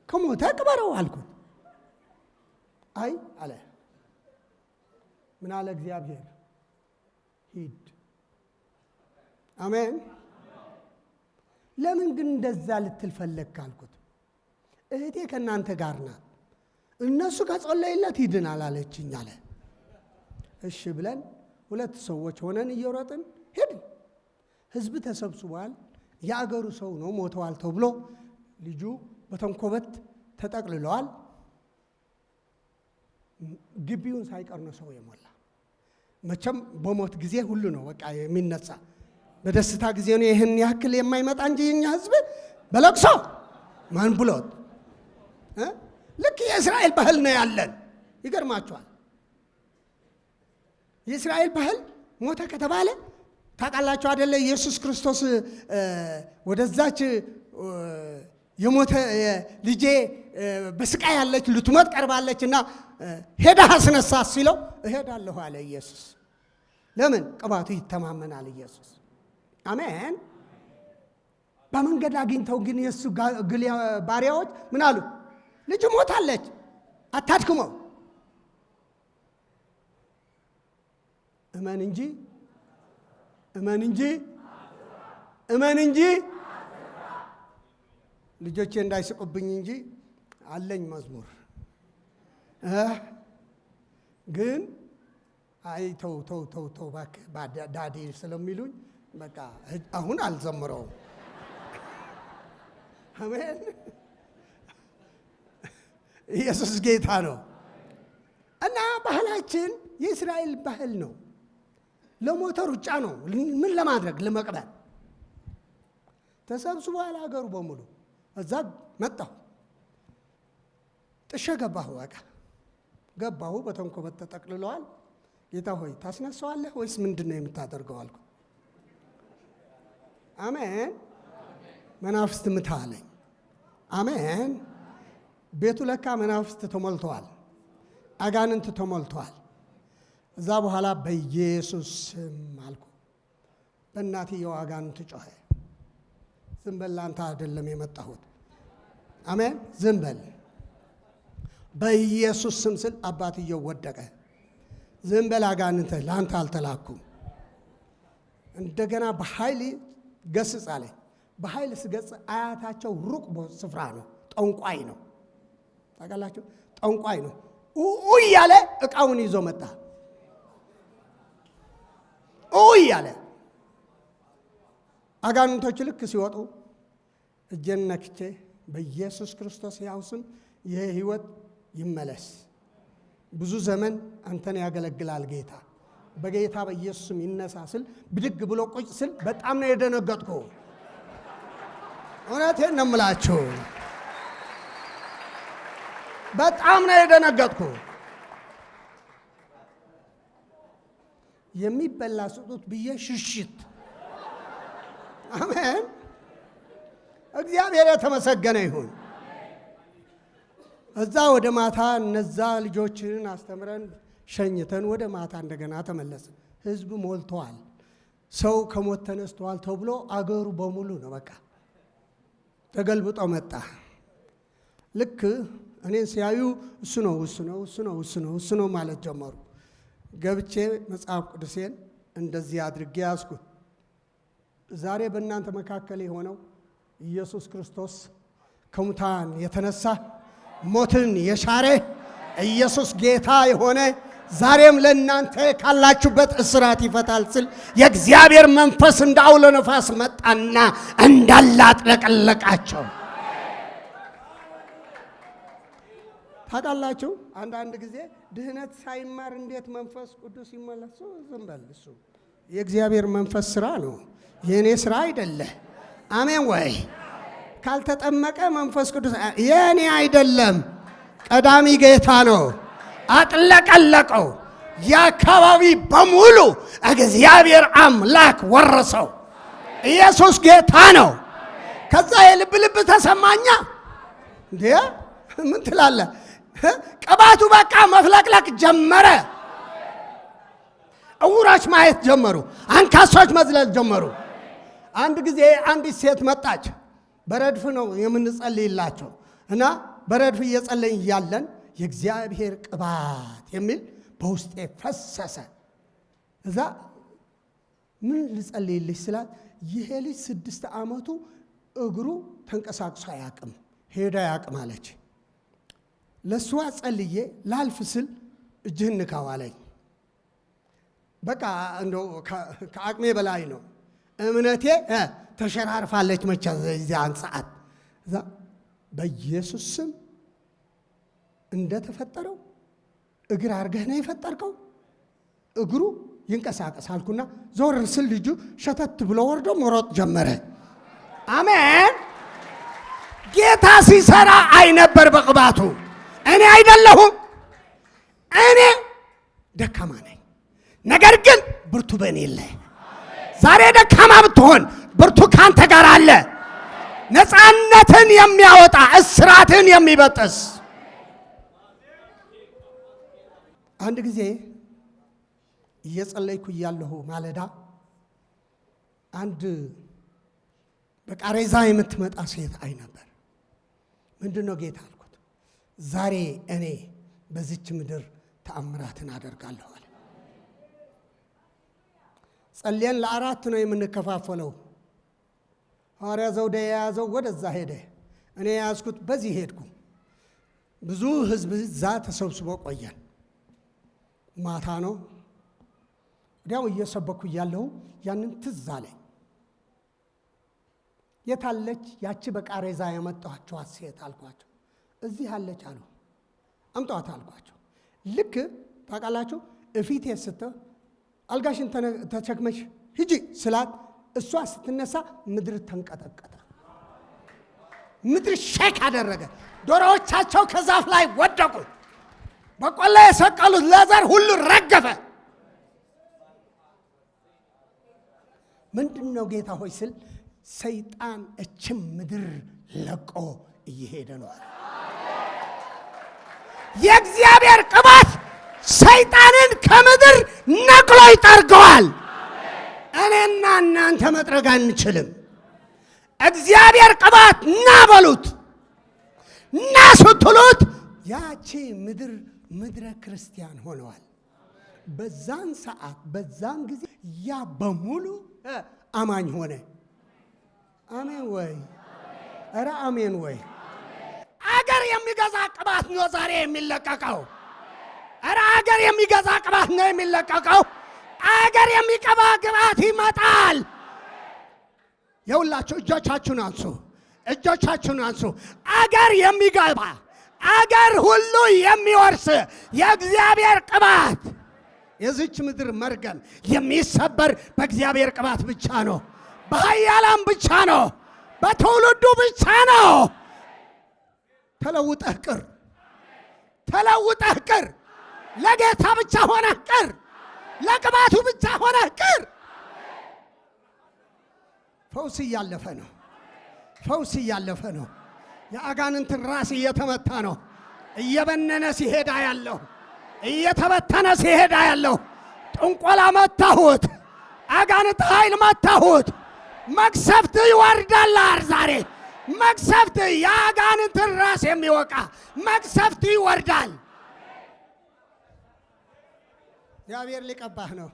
ከሞተ ቅበረው አልኩት። አይ አለ። ምን አለ እግዚአብሔር? ሂድ። አሜን። ለምን ግን እንደዛ ልትል ፈለግክ አልኩት። እህቴ ከእናንተ ጋር ናት፣ እነሱ ከጸለይለት ይድናል አለችኝ አለ። እሺ ብለን 2 ሰዎች ሆነን እየሮጥን ሄድን። ህዝብ ተሰብስቧል። የአገሩ ሰው ነው ሞተዋል ተብሎ ልጁ በተንኮበት ተጠቅልለዋል። ግቢውን ሳይቀር ነው ሰው የሞላ። መቼም በሞት ጊዜ ሁሉ ነው በቃ የሚነሳ። በደስታ ጊዜ ነው ይህን ያክል የማይመጣ እንጂ የኛ ህዝብ በለቅሶ ማን ብሎት ልክ የእስራኤል ባህል ነው ያለን። ይገርማችኋል። የእስራኤል ባህል ሞተ ከተባለ ታውቃላችሁ አይደለ? ኢየሱስ ክርስቶስ ወደዛች የሞተ ልጄ በስቃይ ያለች ልትሞት ቀርባለችና ሄዳ አስነሳ ሲለው እሄዳለሁ አለ ኢየሱስ። ለምን? ቅባቱ ይተማመናል ኢየሱስ። አሜን። በመንገድ አግኝተው ግን የሱ ባሪያዎች ምን አሉ? ልጅ ሞታለች፣ አታድክመው፣ እመን እንጂ እመን እንጂ እመን እንጂ ልጆቼ እንዳይስቁብኝ እንጂ አለኝ መዝሙር ግን አይ ተው ተው ተው ተው እባክህ ዳዲ ስለሚሉኝ በቃ አሁን አልዘምረውም። አሜን። ኢየሱስ ጌታ ነው። እና ባህላችን የእስራኤል ባህል ነው። ለሞተ ሩጫ ነው። ምን ለማድረግ? ለመቅበር ተሰብስቧል አገሩ በሙሉ። እዛ መጣሁ፣ ጥሼ ገባሁ። በቃ ገባሁ። በተንኮበት ተጠቅልለዋል። ጌታ ሆይ ታስነሳዋለህ ወይስ ምንድን ነው የምታደርገው አልኩ። አሜን። መናፍስት ምታ አለኝ። አሜን። ቤቱ ለካ መናፍስት ተሞልተዋል፣ አጋንንት ተሞልተዋል። እዛ በኋላ በኢየሱስ ስም አልኩ። በእናትየው አጋንንት ጮኸ። ዝም በል ላንተ አይደለም የመጣሁት። አሜን። ዝም በል በኢየሱስ ስም ስል አባትየው ወደቀ። ዝም በል አጋንንት ላንተ አልተላኩም። እንደገና በኃይል ገስጽ አለኝ። በኃይል ስገጽ አያታቸው ሩቅ ስፍራ ነው፣ ጠንቋይ ነው። ታውቃላችሁ? ጠንቋይ ነው። እያለ እቃውን ይዞ መጣ። እያለ አጋንንቶች ልክ ሲወጡ እጄን ነክቼ በኢየሱስ ክርስቶስ ሕያው ስም ይሄ ህይወት ይመለስ፣ ብዙ ዘመን አንተን ያገለግላል ጌታ፣ በጌታ በኢየሱስ ስም ይነሳ ስል ብድግ ብሎ ቁጭ ስል በጣም ነው የደነገጥኩ። እውነቴን ነው የምላችሁ፣ በጣም ነው የደነገጥኩ። የሚበላ ስጡት ብዬ ሽሽት። አሜን። እግዚአብሔር የተመሰገነ ይሁን። እዛ ወደ ማታ እነዛ ልጆችን አስተምረን ሸኝተን ወደ ማታ እንደገና ተመለስን። ህዝብ ሞልቷል። ሰው ከሞት ተነስተዋል ተብሎ አገሩ በሙሉ ነው በቃ ተገልብጦ መጣ። ልክ እኔን ሲያዩ እሱ ነው ማለት ጀመሩ። ገብቼ መጽሐፍ ቅዱሴን እንደዚህ አድርጌ ያዝኩት። ዛሬ በእናንተ መካከል የሆነው ኢየሱስ ክርስቶስ ከሙታን የተነሳ ሞትን የሻረ ኢየሱስ ጌታ የሆነ ዛሬም ለእናንተ ካላችሁበት እስራት ይፈታል ስል የእግዚአብሔር መንፈስ እንደ አውሎ ነፋስ መጣና እንዳላጥለቀለቃቸው። ታውቃላችሁ አንዳንድ ጊዜ ድህነት ሳይማር እንዴት መንፈስ ቅዱስ ይመለሱ? ዝም በል፣ እሱ የእግዚአብሔር መንፈስ ስራ ነው፣ የኔ ስራ አይደለ። አሜን ወይ? ካልተጠመቀ መንፈስ ቅዱስ የኔ አይደለም፣ ቀዳሚ ጌታ ነው። አጥለቀለቀው። የአካባቢ በሙሉ እግዚአብሔር አምላክ ወረሰው። ኢየሱስ ጌታ ነው። ከዛ የልብ ተሰማኛ። እንዴ ምን ትላለህ? ቅባቱ በቃ መፍለቅለቅ ጀመረ። እውራች ማየት ጀመሩ። አንካሶች መዝለል ጀመሩ። አንድ ጊዜ አንዲት ሴት መጣች። በረድፍ ነው የምንጸልይላቸው እና በረድፍ እየጸለይ እያለን የእግዚአብሔር ቅባት የሚል በውስጤ ፈሰሰ። እዛ ምን ልጸልይልሽ ስላት ይሄ ልጅ 6 ዓመቱ እግሩ ተንቀሳቅሶ አያውቅም፣ ሄዳ አያውቅም አለች። ለሷ ጸልዬ ላልፍ ስል እጅህን ንካው አለኝ። በቃ እንደው ከአቅሜ በላይ ነው። እምነቴ ተሸራርፋለች መቻ እዚያን ሰዓት። እዛ በኢየሱስ ስም እንደተፈጠረው እግር አርገህ ነው የፈጠርከው፣ እግሩ ይንቀሳቀስ አልኩና ዞር ስል ልጁ ሸተት ብሎ ወርዶ መሮጥ ጀመረ። አሜን። ጌታ ሲሰራ አይነበር በቅባቱ። እኔ አይደለሁም፣ እኔ ደካማ ነኝ። ነገር ግን ብርቱ በእኔ የለ። ዛሬ ደካማ ብትሆን ብርቱ ካንተ ጋር አለ። ነፃነትን የሚያወጣ እስራትን የሚበጥስ። አንድ ጊዜ እየጸለይኩ እያለሁ ማለዳ አንድ በቃሬዛ የምትመጣ ሴት አይ ነበር። ምንድነው ጌታ አልኩት። ዛሬ እኔ በዚች ምድር ተአምራትን አደርጋለሁ አለ። ጸልየን ለ4 ነው የምንከፋፈለው። ሐዋርያ ዘውዴ የያዘው ወደዛ ሄደ፣ እኔ የያዝኩት በዚህ ሄድኩ። ብዙ ህዝብ እዛ ተሰብስቦ ቆየን። ማታ ነው። ወዲያው እየሰበኩ እያለሁ ያንን ትዝ አለኝ። የታለች ያቺ በቃሬዛ የመጣኋቸዋት ሴት አልኳቸው። እዚህ አለች አሉ። አምጧት አልኳቸው። ልክ ታውቃላችሁ እፊቴ ስትል አልጋሽን ተቸክመሽ ሂጂ ስላት እሷ ስትነሳ ምድር ተንቀጠቀጠ። ምድር ሼክ አደረገ። ዶሮዎቻቸው ከዛፍ ላይ ወደቁ። በቆላ የሰቀሉት ለዘር ሁሉ ረገፈ። ምንድነው ጌታ ሆይ ስል ሰይጣን እችም ምድር ለቆ እየሄደ ነው። የእግዚአብሔር ቅባት ሰይጣንን ከምድር ነቅሎ ይጠርገዋል። እኔና እናንተ መጥረግ አንችልም። እግዚአብሔር ቅባት ና በሉት፣ ና ስትሉት ያቺ ምድረ ክርስቲያን ሆነዋል። በዛን ሰዓት በዛን ጊዜ ያ በሙሉ አማኝ ሆነ። አሜን ወይ? ኧረ አሜን ወይ? አገር የሚገዛ ቅባት ነው ዛሬ የሚለቀቀው። ኧረ አገር የሚገዛ ቅባት ነው የሚለቀቀው። አገር የሚቀባ ቅባት ይመጣል። የሁላችሁ እጆቻችሁን አንሱ፣ እጆቻችሁን አንሱ። አገር የሚገባ አገር ሁሉ የሚወርስ የእግዚአብሔር ቅባት። የዚች ምድር መርገም የሚሰበር በእግዚአብሔር ቅባት ብቻ ነው። በኃያላን ብቻ ነው። በትውልዱ ብቻ ነው። ተለውጠህ ቅር፣ ተለውጠህ ቅር። ለጌታ ብቻ ሆነህ ቅር፣ ለቅባቱ ብቻ ሆነህ ቅር። ፈውስ እያለፈ ነው። ፈውስ እያለፈ ነው። የአጋንንትን ራስ እየተመታ ነው። እየበነነ ሲሄዳ ያለው እየተበተነ ሲሄዳ ያለው ጥንቆላ መታሁት፣ አጋንንት ኃይል መታሁት። መቅሰፍት ይወርዳል ዛሬ። መቅሰፍት የአጋንንትን ራስ የሚወቃ መቅሰፍት ይወርዳል። እግዚአብሔር ሊቀባህ ነው።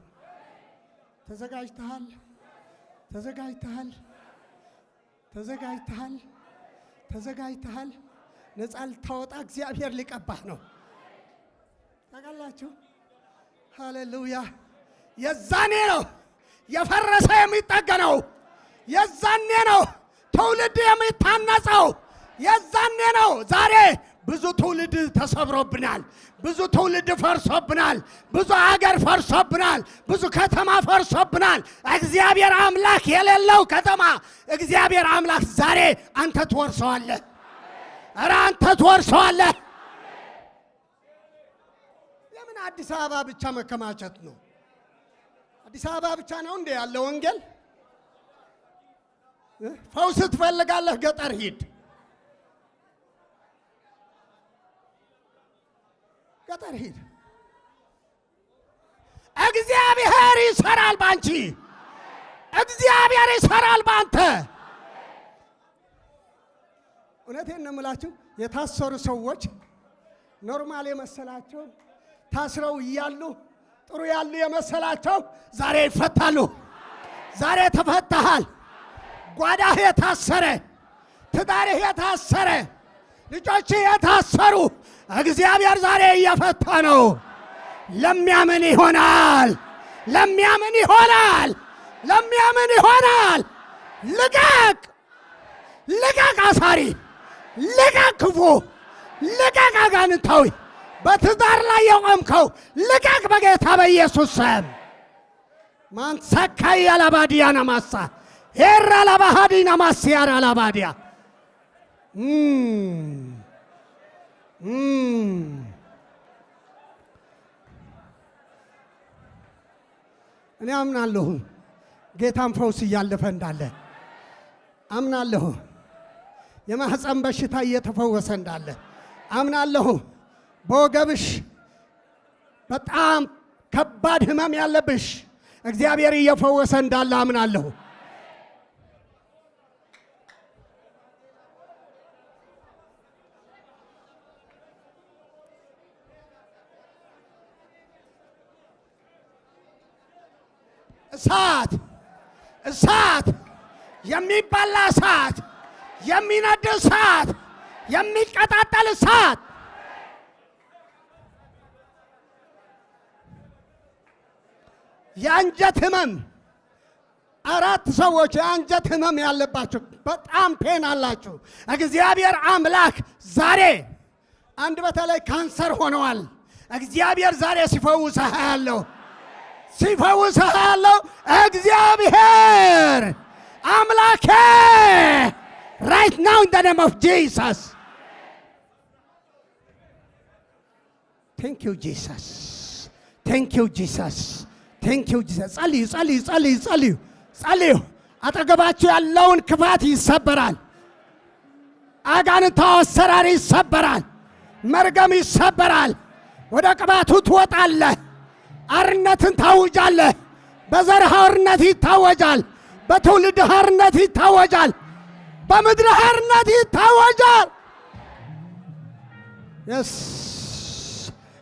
ተዘጋጅተሃል? ተዘጋጅተሃል? ተዘጋጅተሃል? ተዘጋጅተሃል? ነፃ ልታወጣ እግዚአብሔር ሊቀባህ ነው። ታውቃላችሁ? ሃሌሉያ! የዛኔ ነው የፈረሰ የሚጠገነው። የዛኔ ነው ትውልድ የሚታነጸው። የዛኔ ነው። ዛሬ ብዙ ትውልድ ተሰብሮብናል። ብዙ ትውልድ ፈርሶብናል። ብዙ አገር ፈርሶብናል። ብዙ ከተማ ፈርሶብናል። እግዚአብሔር አምላክ የሌለው ከተማ እግዚአብሔር አምላክ ዛሬ አንተ ትወርሰዋለህ። ኧረ አንተ ትወርሰዋለህ። የምን አዲስ አበባ ብቻ መከማቸት ነው? አዲስ አበባ ብቻ ነው እንዴ ያለ ወንጌል? ፈውስ ትፈልጋለህ? ገጠር ሂድ። ገጠር ሂድ። እግዚአብሔር ይሰራል ባንቺ። እግዚአብሔር ይሰራል ባንተ። እውነቴን ነው የምላችሁ። የታሰሩ ሰዎች ኖርማል የመሰላቸው ታስረው እያሉ ጥሩ ያሉ የመሰላቸው ዛሬ ይፈታሉ። ዛሬ ተፈታሃል። ጓዳህ የታሰረ፣ ትዳርህ የታሰረ፣ ልጆችህ የታሰሩ እግዚአብሔር ዛሬ እየፈታ ነው። ለሚያምን ይሆናል። ለሚያምን ይሆናል። ለሚያምን ይሆናል። ልቀቅ! ልቀቅ! አሳሪ ልቀቅ! ክፉ ልቀቅ! አጋንንታዊ በትዳር ላይ የቆምከው ልቀቅ! በጌታ በኢየሱስ ስም ማንሳካይ ያላባዲያ ናማሳ ሄራ ላባሃዲ ናማሲያራ ላባዲያ እኔ አምናለሁ ጌታን ፈውስ እያለፈ እንዳለ አምናለሁ። የማህፀን በሽታ እየተፈወሰ እንዳለ አምናለሁ። በወገብሽ በጣም ከባድ ህመም ያለብሽ እግዚአብሔር እየፈወሰ እንዳለ አምናለሁ። እሳት እሳት የሚበላ እሳት፣ የሚነድ እሳት፣ የሚቀጣጠል እሳት የአንጀት ህመም 4 ሰዎች የአንጀት ህመም ያለባቸው በጣም ፔን አላችሁ። እግዚአብሔር አምላክ ዛሬ አንድ በተለይ ካንሰር ሆነዋል። እግዚአብሔር ዛሬ ሲፈውስህ ያለው ሲፈውስህ ያለው እግዚአብሔር አምላኬ right now in the name of Jesus. Thank you Jesus. Thank you Jesus. Thank you Jesus. ጸልዩ ጸልዩ ጸልዩ ጸልዩ ጸልዩ። አጠገባችሁ ያለውን ክፋት ይሰበራል። አጋንንታዊ አሰራር ይሰበራል። መርገም ይሰበራል። ወደ ቅባቱ ትወጣለህ። አርነትን ታውጃለህ። በዘር አርነት ይታወጃል። በትውልድ አርነት ይታወጃል። በምድር አርነት ይታወጃል። የስ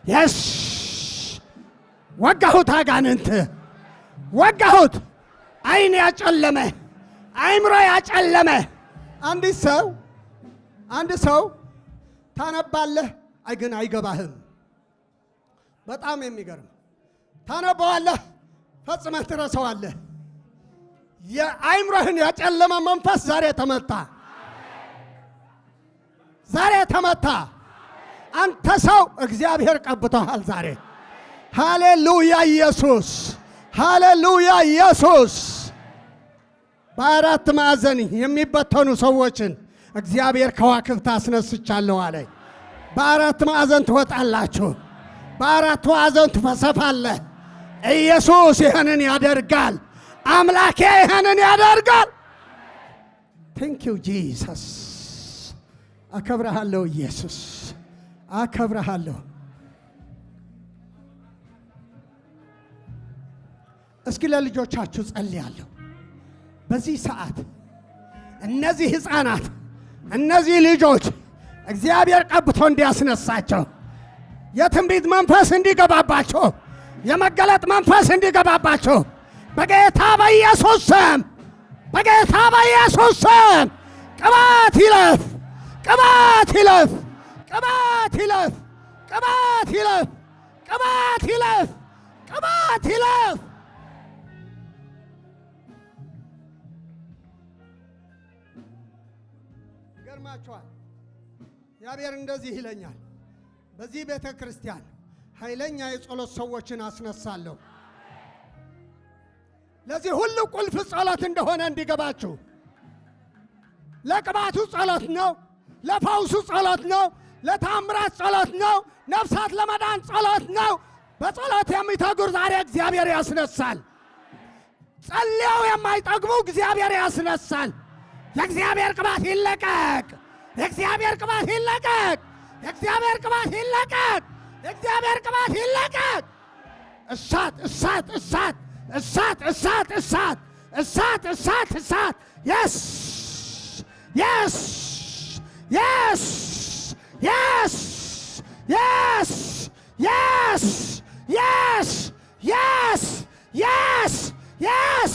የስ ወጋሁት፣ አጋንንት ወጋሁት። አይን ያጨለመ አይምሮ ያጨለመ አንድ ሰው ታነባለህ፣ ግን አይገባህም። በጣም የሚገርም ታነባዋለህ፣ ፈጽመህ ትረሳዋለህ። የአይምሮህን ያጨለመ መንፈስ ዛሬ ተመታ፣ ዛሬ ተመታ። አንተ ሰው እግዚአብሔር ቀብቶሃል ዛሬ። ሃሌሉያ ኢየሱስ፣ ሃሌሉያ ኢየሱስ። በአራት ማዕዘን የሚበተኑ ሰዎችን እግዚአብሔር ከዋክብት አስነስቻለሁ አለኝ። በአራት ማዕዘን ትወጣላችሁ፣ በአራት ማዕዘን ትፈሰፋለህ። ኢየሱስ ይህንን ያደርጋል። አምላኬ ይህንን ያደርጋል። ቴንክ ዩ ጂሰስ። አከብረሃለሁ ኢየሱስ፣ አከብረሃለሁ። እስኪ ለልጆቻችሁ ጸልያለሁ። በዚህ ሰዓት እነዚህ ሕፃናት እነዚህ ልጆች እግዚአብሔር ቀብቶ እንዲያስነሳቸው የትንቢት መንፈስ እንዲገባባቸው የመገለጥ መንፈስ እንዲገባባቸው በጌታ በኢየሱስ ስም በጌታ በኢየሱስ ስም ቅባት ይለፍ ቅባት ይለፍ ቅባት ይለፍ ቅባት ይለፍ ቅባት ይለፍ ቅባት ይለፍ። ይገርማችኋል። እግዚአብሔር እንደዚህ ይለኛል፣ በዚህ ቤተ ክርስቲያን ኃይለኛ የጸሎት ሰዎችን አስነሳለሁ። ለዚህ ሁሉ ቁልፍ ጸሎት እንደሆነ እንዲገባችሁ። ለቅባቱ ጸሎት ነው፣ ለፈውሱ ጸሎት ነው፣ ለታምራት ጸሎት ነው፣ ነፍሳት ለመዳን ጸሎት ነው። በጸሎት የሚተጉ ዛሬ እግዚአብሔር ያስነሳል። ጸልየው የማይጠግቡ እግዚአብሔር ያስነሳል። የእግዚአብሔር ቅባት ይለቀቅ። የእግዚአብሔር ቅባት ይለቀቅ። የእግዚአብሔር ቅባት ይለቀቅ። የእግዚአብሔር ቅባት ይለቀቅ። እሳት እሳት እሳት እሳት እሳት እሳት እሳት እሳት እሳት የስ የስ የስ የስ የስ የስ የስ የስ የስ የስ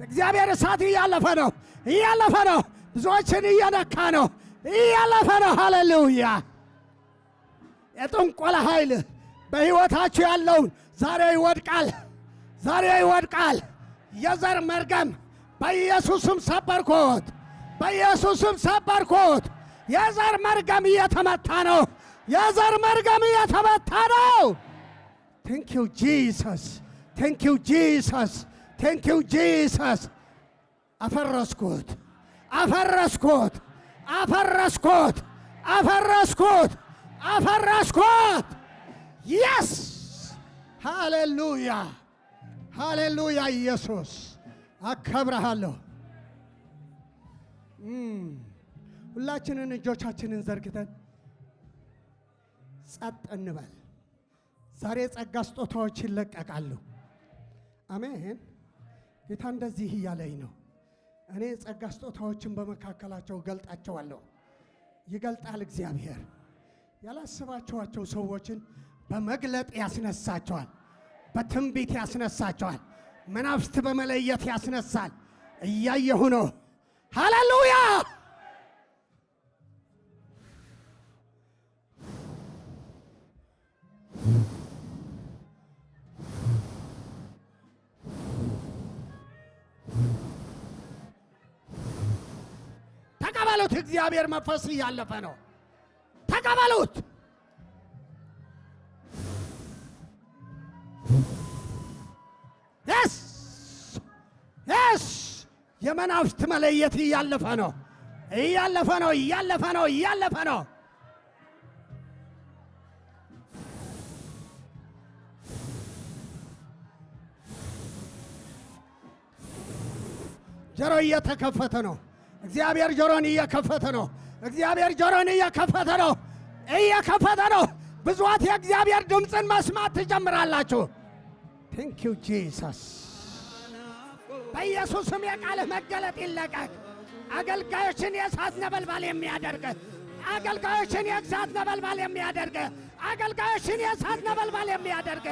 እግዚአብሔር እሳት እያለፈ ነው፣ እያለፈ ነው። ብዙዎችን እየነካ ነው፣ እያለፈ ነው። ሃሌሉያ። የጥንቆላ ኃይል በሕይወታችሁ ያለውን ዛሬ ይወድቃል፣ ዛሬ ይወድቃል። የዘር መርገም በኢየሱስም ሰበርኩት፣ በኢየሱስም ሰበርኩት። የዘር መርገም እየተመታ ነው፣ የዘር መርገም እየተመታ ነው። ቴንክ ዩ ጂሰስ፣ ቴንክ ዩ ጂሰስ፣ ቴንክ ዩ ጂሰስ። አፈረስኩት፣ አፈረስኩት፣ አፈረስኩት፣ አፈረስኩት፣ አፈረስኩት። የስ ሃሌሉያ፣ ሃሌሉያ። ኢየሱስ አከብረሃለሁ። ሁላችንን እጆቻችንን ዘርግተን ጸጥ እንበል። ዛሬ ጸጋ ስጦታዎች ይለቀቃሉ። አሜን። ጌታ እንደዚህ እያለኝ ነው። እኔ ጸጋ ስጦታዎችን በመካከላቸው ገልጣቸዋለሁ። ይገልጣል እግዚአብሔር። ያላስባቸዋቸው ሰዎችን በመግለጥ ያስነሳቸዋል፣ በትንቢት ያስነሳቸዋል፣ መናፍስት በመለየት ያስነሳል። እያየሁ ነው። ሃሌሉያ። ተቀበሉት። እግዚአብሔር መንፈስ እያለፈ ነው። ተቀበሉት። የስ የስ የመናፍስት መለየት እያለፈ ነው፣ እያለፈ ነው፣ እያለፈ ነው፣ እያለፈ ነው። ጆሮ እየተከፈተ ነው። እግዚአብሔር ጆሮን እየከፈተ ነው። እግዚአብሔር ጆሮን እየከፈተ ነው፣ እየከፈተ ነው። ብዙዋት የእግዚአብሔር ድምፅን መስማት ትጀምራላችሁ። ቴንክ ዩ ጂሰስ። በኢየሱስም የቃልህ መገለጥ ይለቀቅ። አገልጋዮችን የእሳት ነበልባል የሚያደርግ አገልጋዮችን የእሳት ነበልባል የሚያደርግ አገልጋዮችን የእሳት ነበልባል የሚያደርግ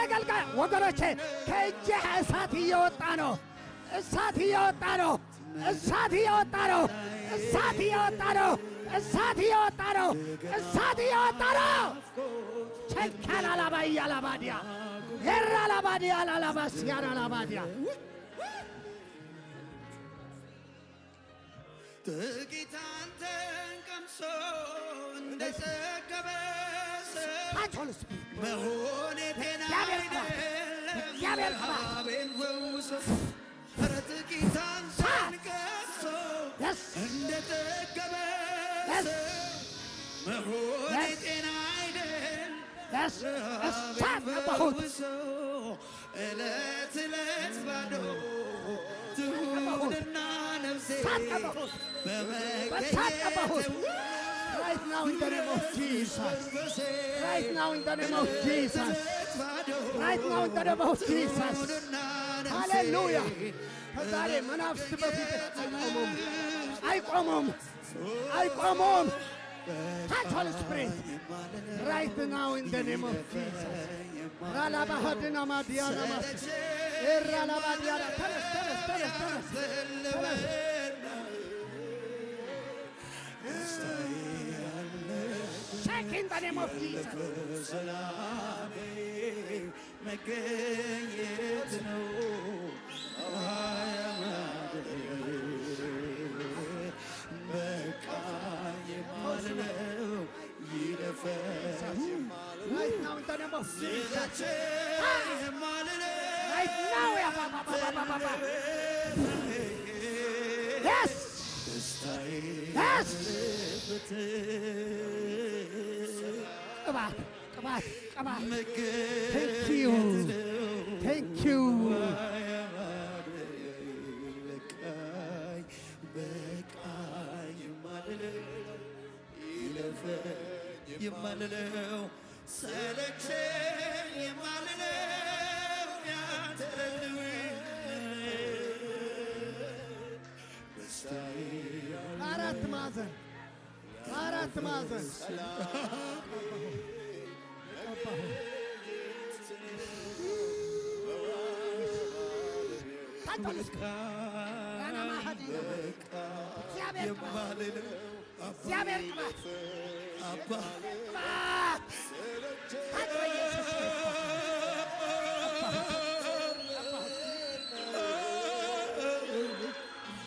አገልጋይ ወገኖቼ፣ ከእጅህ እሳት እየወጣ ነው። እሳት እየወጣ ነው። እሳት እየወጣ ነው። እሳት እየወጣ ነው። እሳት እየወጣ ነው። እሳት እየወጣ ነው። ቸካላ ላባያ ላባዲያ የራ ላባዲያ ላላባስ ያራ ላባዲያ ጥቂት አንተን ቀምሶ እንደጠገበ ሰው መሆኔ ጤና አይደለም ረሃቤን ፈውሶ። ኧረ ጥቂት አንተን ቀምሶ እንደጠገበ ሰው መሆኔ ጤና አይደለም ረሃቤን ፈውሶ። ዕለት ዕለት ባዶ ትሁንና ነፍሴ Right now in the name of Jesus. Right now in the name of Jesus. Right now in the name of Jesus. Hallelujah. ከዛሬ መናፍስት በፊት አይቆሙም። አይቆሙም፣ አይቆሙም። Touch Holy Spirit right now in the name of Jesus. Ralabahadina Madiana Mas. Ralabadiana. Tell us. Shake in the name of Jesus. Right now in the name of Jesus. Right now. Yes. Yes. Come on. Thank you. የማልለው ሰለቸኝ የማልለው ያንተነው አራት ማዕዘን እግዚአብሔር ቅባት አባ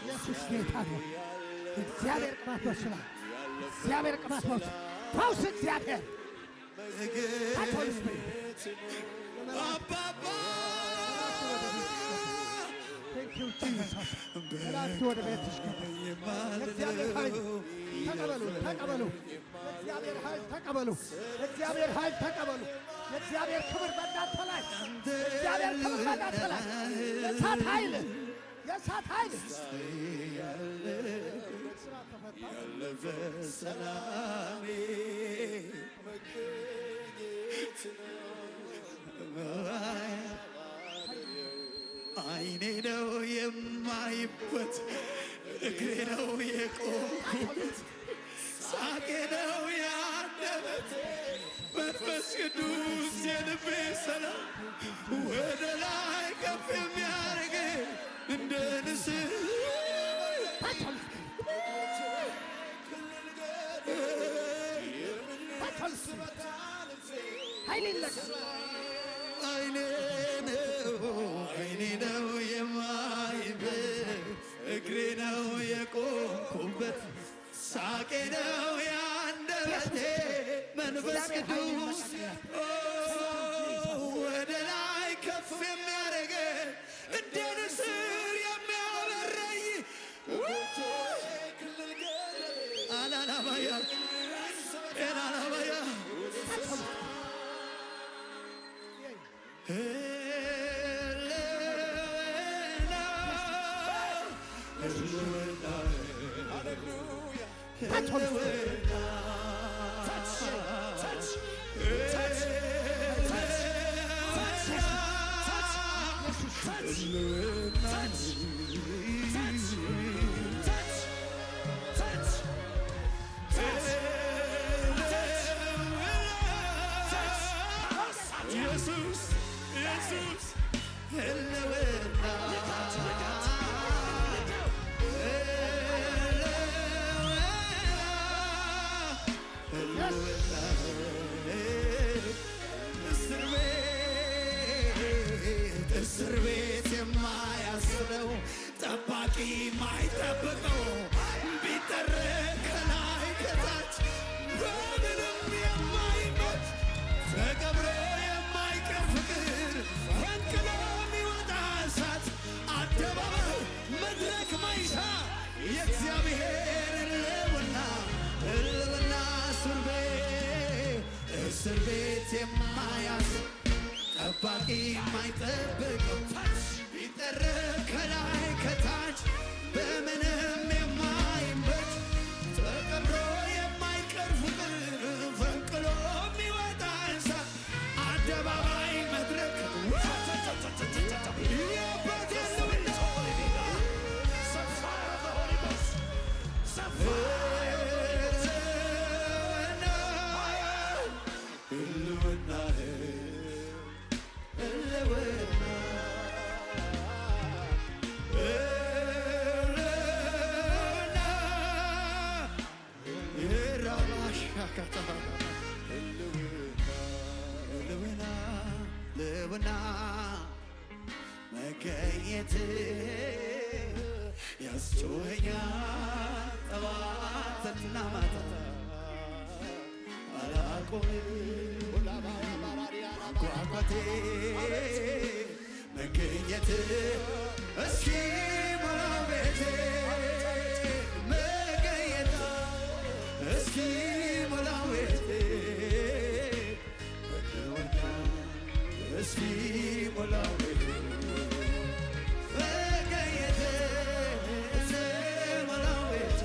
ኢየሱስ ጌታ ነው። እግዚአብሔር ቅባት ወስኗል። እግዚአብሔር ቅባት ወስኗል። ፈውስ እግዚአብሔር አባባ ወደ ቤትሽ ገባ። እግዚአብሔር ኃይል ተቀበሉ። እግዚአብሔር ኃይል ተቀበሉ። እግዚአብሔር ኃይል ተቀበሉ። የእግዚአብሔር ክብር በእናንተ ላይ፣ የእግዚአብሔር ክብር በእናንተ ላይ። የእሳት ኃይል ያለፈ ሰላሜ አይኔ ነው የማይበት፣ እግሬ ነው የቆምኩት፣ ሳቄ ነው ያንደበቴ፣ መንፈስ ቅዱስ የልቤ ሰላም ወደ ላይ ከፍ የሚያደርገኝ እንደ ንስር አይኔ ነው የማይበት፣ እግሬ ነው የቆምኩበት፣ ሳቄ ነው ያንደበቴ፣ መንፈስ ቅዱስ ወደ ላይ ከፍ የሚያደርገኝ እንደ ንስር የሚያበረኝ አላላባያ ኤላላባያ ኢየሱስ ህልውና እስር ቤት የማያስረው ጠባቂ ማይጠብቀው ቢጠረቅ ከላይ ከታች በምንም የማይመች ተቀብሮ የማይቀር ፍቅር ፈንቅሎ የሚወጣ እሳት አደባባይ መድረክ ማይሻ የእግዚአብሔር ህልውና እስር ቤት የማያስ ጠባቂ የማይጠብቀው ቢጠረቅ ከላይ ከታች በምንም ጠዋትና ማታ አላቆምም ጓጓቴ መገኘት እስኪ ሞላው ቤቴ መገኘት እስኪ ሞላው ቤቴ እስኪ ሞላው ቤቴ መገኘት እስኪ ሞላው ቤቴ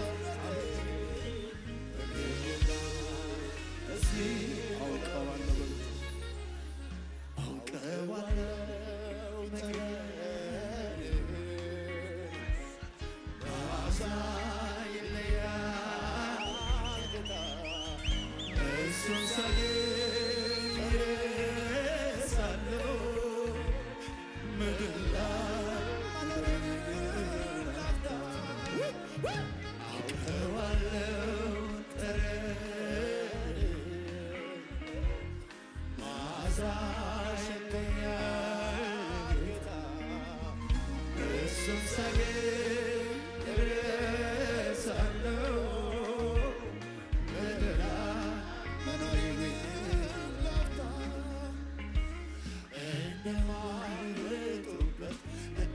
እስኪ አውቀዋለሁ ነገር ባሳ ይለያል ጌታ እሱን ሳገኝ እረሳለሁ ምድር ላይ አውቀዋለሁ ጠረን ማዛሽ ይለያል ጌታ እሱን ሳገኝ እረሳለሁ ምድር ላይ እንደማይወጡበት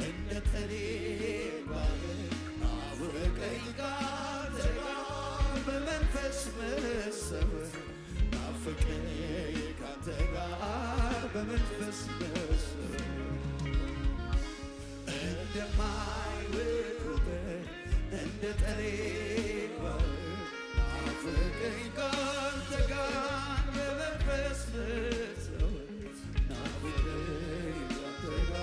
እንደ ጠኔር ባህር ናፈቀኝ ካንተ ጋር በመንፈስ መሰወር ናፈቀኝ ካንተ ጋር በመንፈስ መሰወር እንደማይወጡበት እንደ ጠኔር ባህር ናፈቀኝ ካንተ ጋር በመንፈስ መሰወር ናፈቀኝ ካንተ ጋር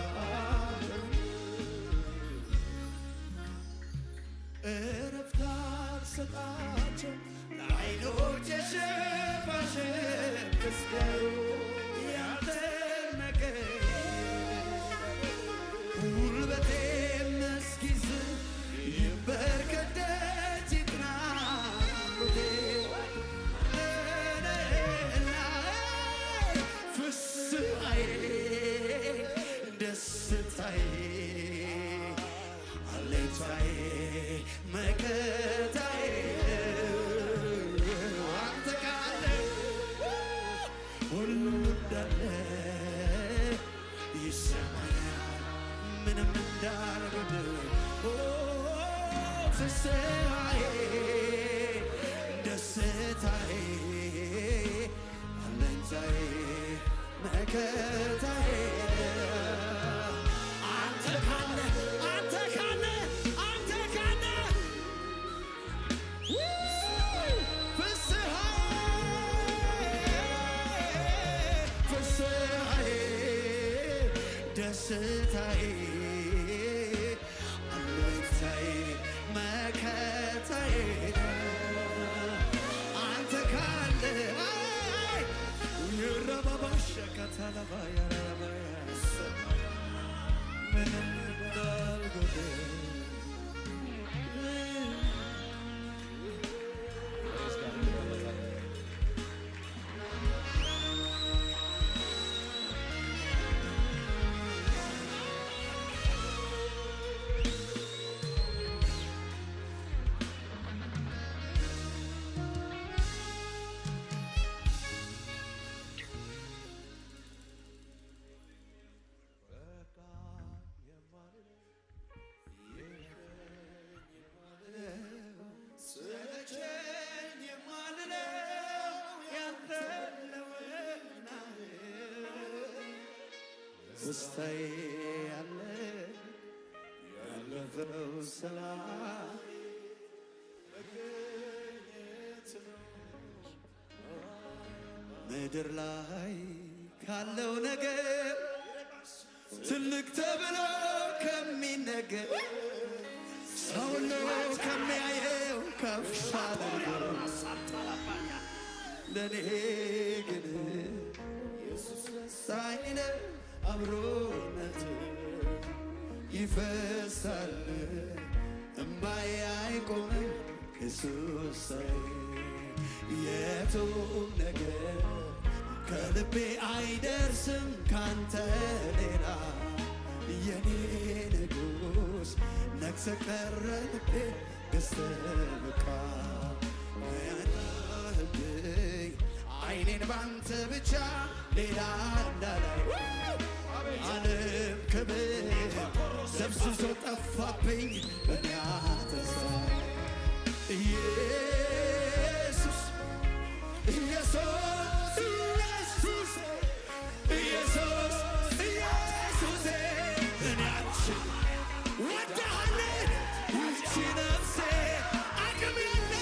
እረፍት አልሰጣቸው ለዓይኖቼ ሽፋሽፍት እስኪያዩ ያንተን ነገር ጉልበቴም እስኪዝል ይንበርከክ ደጅ ይጥና ሆዴ ነህና ፍስሐዬ ደስታዬ አለኝታዬ መከታዬ አንተ ካለ ሁሉ እንዳለ ይሰማኛል ምንም እንዳልጎድል ፍስሐዬ ደስታዬ አለኝታዬ መከታዬ አንተ ካለ አንተ ካለ አንተ ካለ ፍስሐዬ ደስታዬ አለኝታዬ መከታዬ አንተ ካለ ይረባባሸከተለባያ ምንም እንዳልጎድል ስለቸኝ የማልለው ያለውና ደስታዬ ያለ ያለፈው ሰላም መገኘት ነው ምድር ላይ ካለው ነገር ትልቅ ተብሎ ከሚነገር ሰው ሁሉ ከሚያየው ከፍ አድርጎ ለኔ ግን ኢየሱስ ደስታዬ ነው አብሮነት ይፈሳል እምባዬ አይቆምም ኢየሱስ የቱም ነገር ከልቤ አይደርስም ካንተ ሌላ የኔ ንጉሥ ነግሰህ ቀረ ልቤ ገዝተህ በቃ ባንተ ብቻ ሌላ እንዳላይ ዓለም ክብር ደብዝዞ ጠፋብኝ እኔ ተስፋ ኢየሱስ ኢየሱስ ኢየሱስ ኢየሱስ ኢየሱስ እኔ አንቺን ወድሃለሁ ይህች ነፍሴ አቅም የለ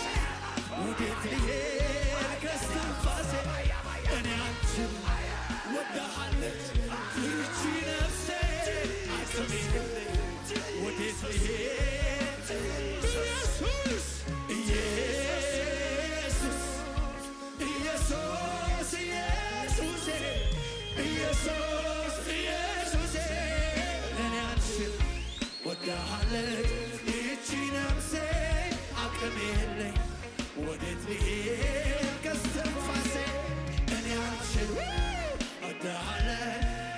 ወዴት ልሄድ ከስትንፋሴ እኔ አንቺን ወድሃለሁ ይህች ነፍሴ አቅም የለ ወዴት ልሄድ ኢየሱስ ኢየሱስ ኢየሱስ ኢየሱስ ኢየሱስ ኢየሱስ እኔ አንቺን ወድሃለሁ ይህች ነፍሴ አቅም የለኝ ወዴት ልሄድ ከስትንፋሴ እኔ አንቺን ወድሃለሁ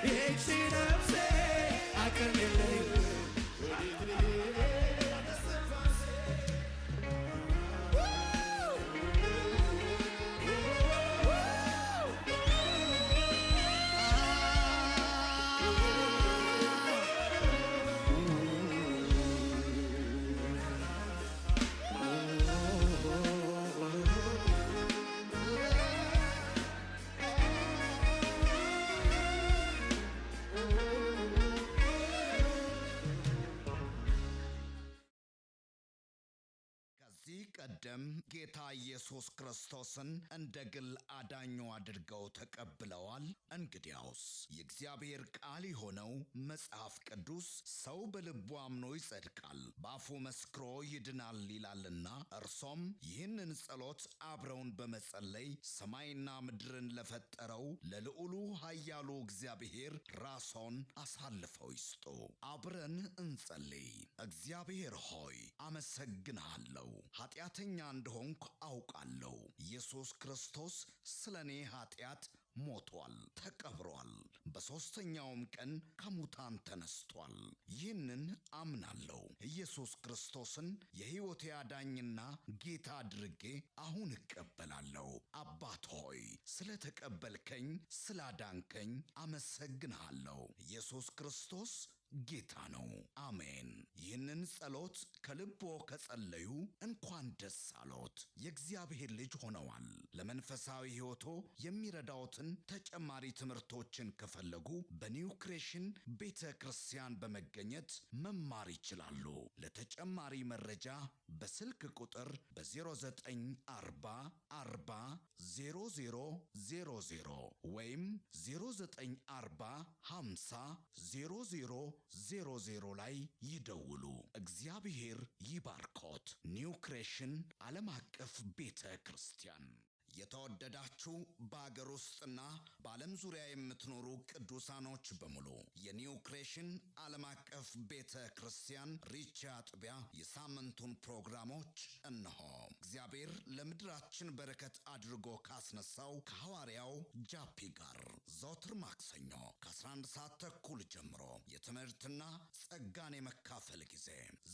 ይህች ነፍሴ አቅም የለኝ ወዴት ልሄድ ከስትንፋሴ ከዚህ ቀደም ጌታ ኢየሱስ ክርስቶስን እንደ ግል አዳኙ አድርገው ተቀብለዋል? እንግዲያውስ የእግዚአብሔር ቃል የሆነው መጽሐፍ ቅዱስ ሰው በልቡ አምኖ ይጸድቃል፣ በአፉ መስክሮ ይድናል ይላልና እርሶም ይህንን ጸሎት አብረውን በመጸለይ ሰማይና ምድርን ለፈጠረው ለልዑሉ ኃያሉ እግዚአብሔር ራስዎን አሳልፈው ይስጡ። አብረን እንጸልይ። እግዚአብሔር ሆይ አመሰግንሃለሁ። ኃጢአተኛ እንደሆንኩ አውቃለሁ። ኢየሱስ ክርስቶስ ስለ እኔ ኃጢአት ሞቷል፣ ተቀብሯል፣ በሦስተኛውም ቀን ከሙታን ተነስቷል። ይህንን አምናለሁ። ኢየሱስ ክርስቶስን የሕይወቴ አዳኝና ጌታ አድርጌ አሁን እቀበላለሁ። አባት ሆይ ስለ ተቀበልከኝ፣ ስላዳንከኝ አመሰግንሃለሁ። ኢየሱስ ክርስቶስ ጌታ ነው። አሜን። ይህንን ጸሎት ከልቦ ከጸለዩ እንኳን ደስ አሎት፣ የእግዚአብሔር ልጅ ሆነዋል። ለመንፈሳዊ ሕይወቶ የሚረዳዎትን ተጨማሪ ትምህርቶችን ከፈለጉ በኒው ክሬሽን ቤተ ክርስቲያን በመገኘት መማር ይችላሉ። ለተጨማሪ መረጃ በስልክ ቁጥር በ0940 40 0000 ወይም 0940 50 0000 ላይ ይደውሉ። እግዚአብሔር ይባርኮት። ኒው ክሬሽን ዓለም አቀፍ ቤተ ክርስቲያን። የተወደዳችሁ በአገር ውስጥና በዓለም ዙሪያ የምትኖሩ ቅዱሳኖች በሙሉ የኒው ክሬሽን ዓለም አቀፍ ቤተ ክርስቲያን ሪቻ አጥቢያ የሳምንቱን ፕሮግራሞች እነሆ። እግዚአብሔር ለምድራችን በረከት አድርጎ ካስነሳው ከሐዋርያው ጃፒ ጋር ዘወትር ማክሰኞ ከ11 ሰዓት ተኩል ጀምሮ የትምህርትና ጸጋን የመካፈል ጊዜ፣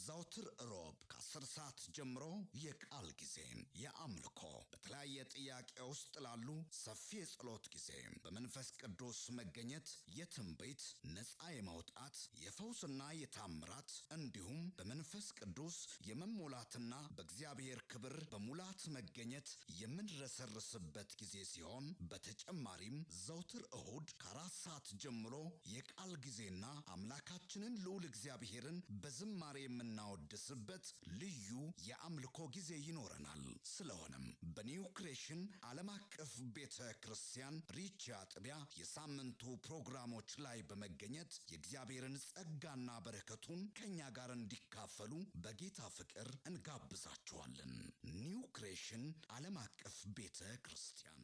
ዘወትር ሮብ ከ10 ሰዓት ጀምሮ የቃል ጊዜ፣ የአምልኮ በተለያየ ጥያቄ ውስጥ ላሉ ሰፊ የጸሎት ጊዜ፣ በመንፈስ ቅዱስ መገኘት የትንቢት ነፃ የማውጣት የፈውስና የታምራት እንዲሁም በመንፈስ ቅዱስ የመሞላትና በእግዚአብሔር ክብር በሙላት መገኘት የምንረሰርስበት ጊዜ ሲሆን በተጨማሪም ዘውትር እሁድ ከ4 ሰዓት ጀምሮ የቃል ጊዜና አምላካችንን ልዑል እግዚአብሔርን በዝማሬ የምናወድስበት ልዩ የአምልኮ ጊዜ ይኖረናል። ስለሆነም በኒው ክሬሽን ዓለም አቀፍ ቤተ ክርስቲያን ሪቻ አጥቢያ የሳምንቱ ፕሮግራሞች ላይ በመገኘት የእግዚአብሔርን ጸጋና በረከቱን ከኛ ጋር እንዲካፈሉ በጌታ ፍቅር እንጋብዛችኋለን። ኒው ክሬሽን ዓለም አቀፍ ቤተ ክርስቲያን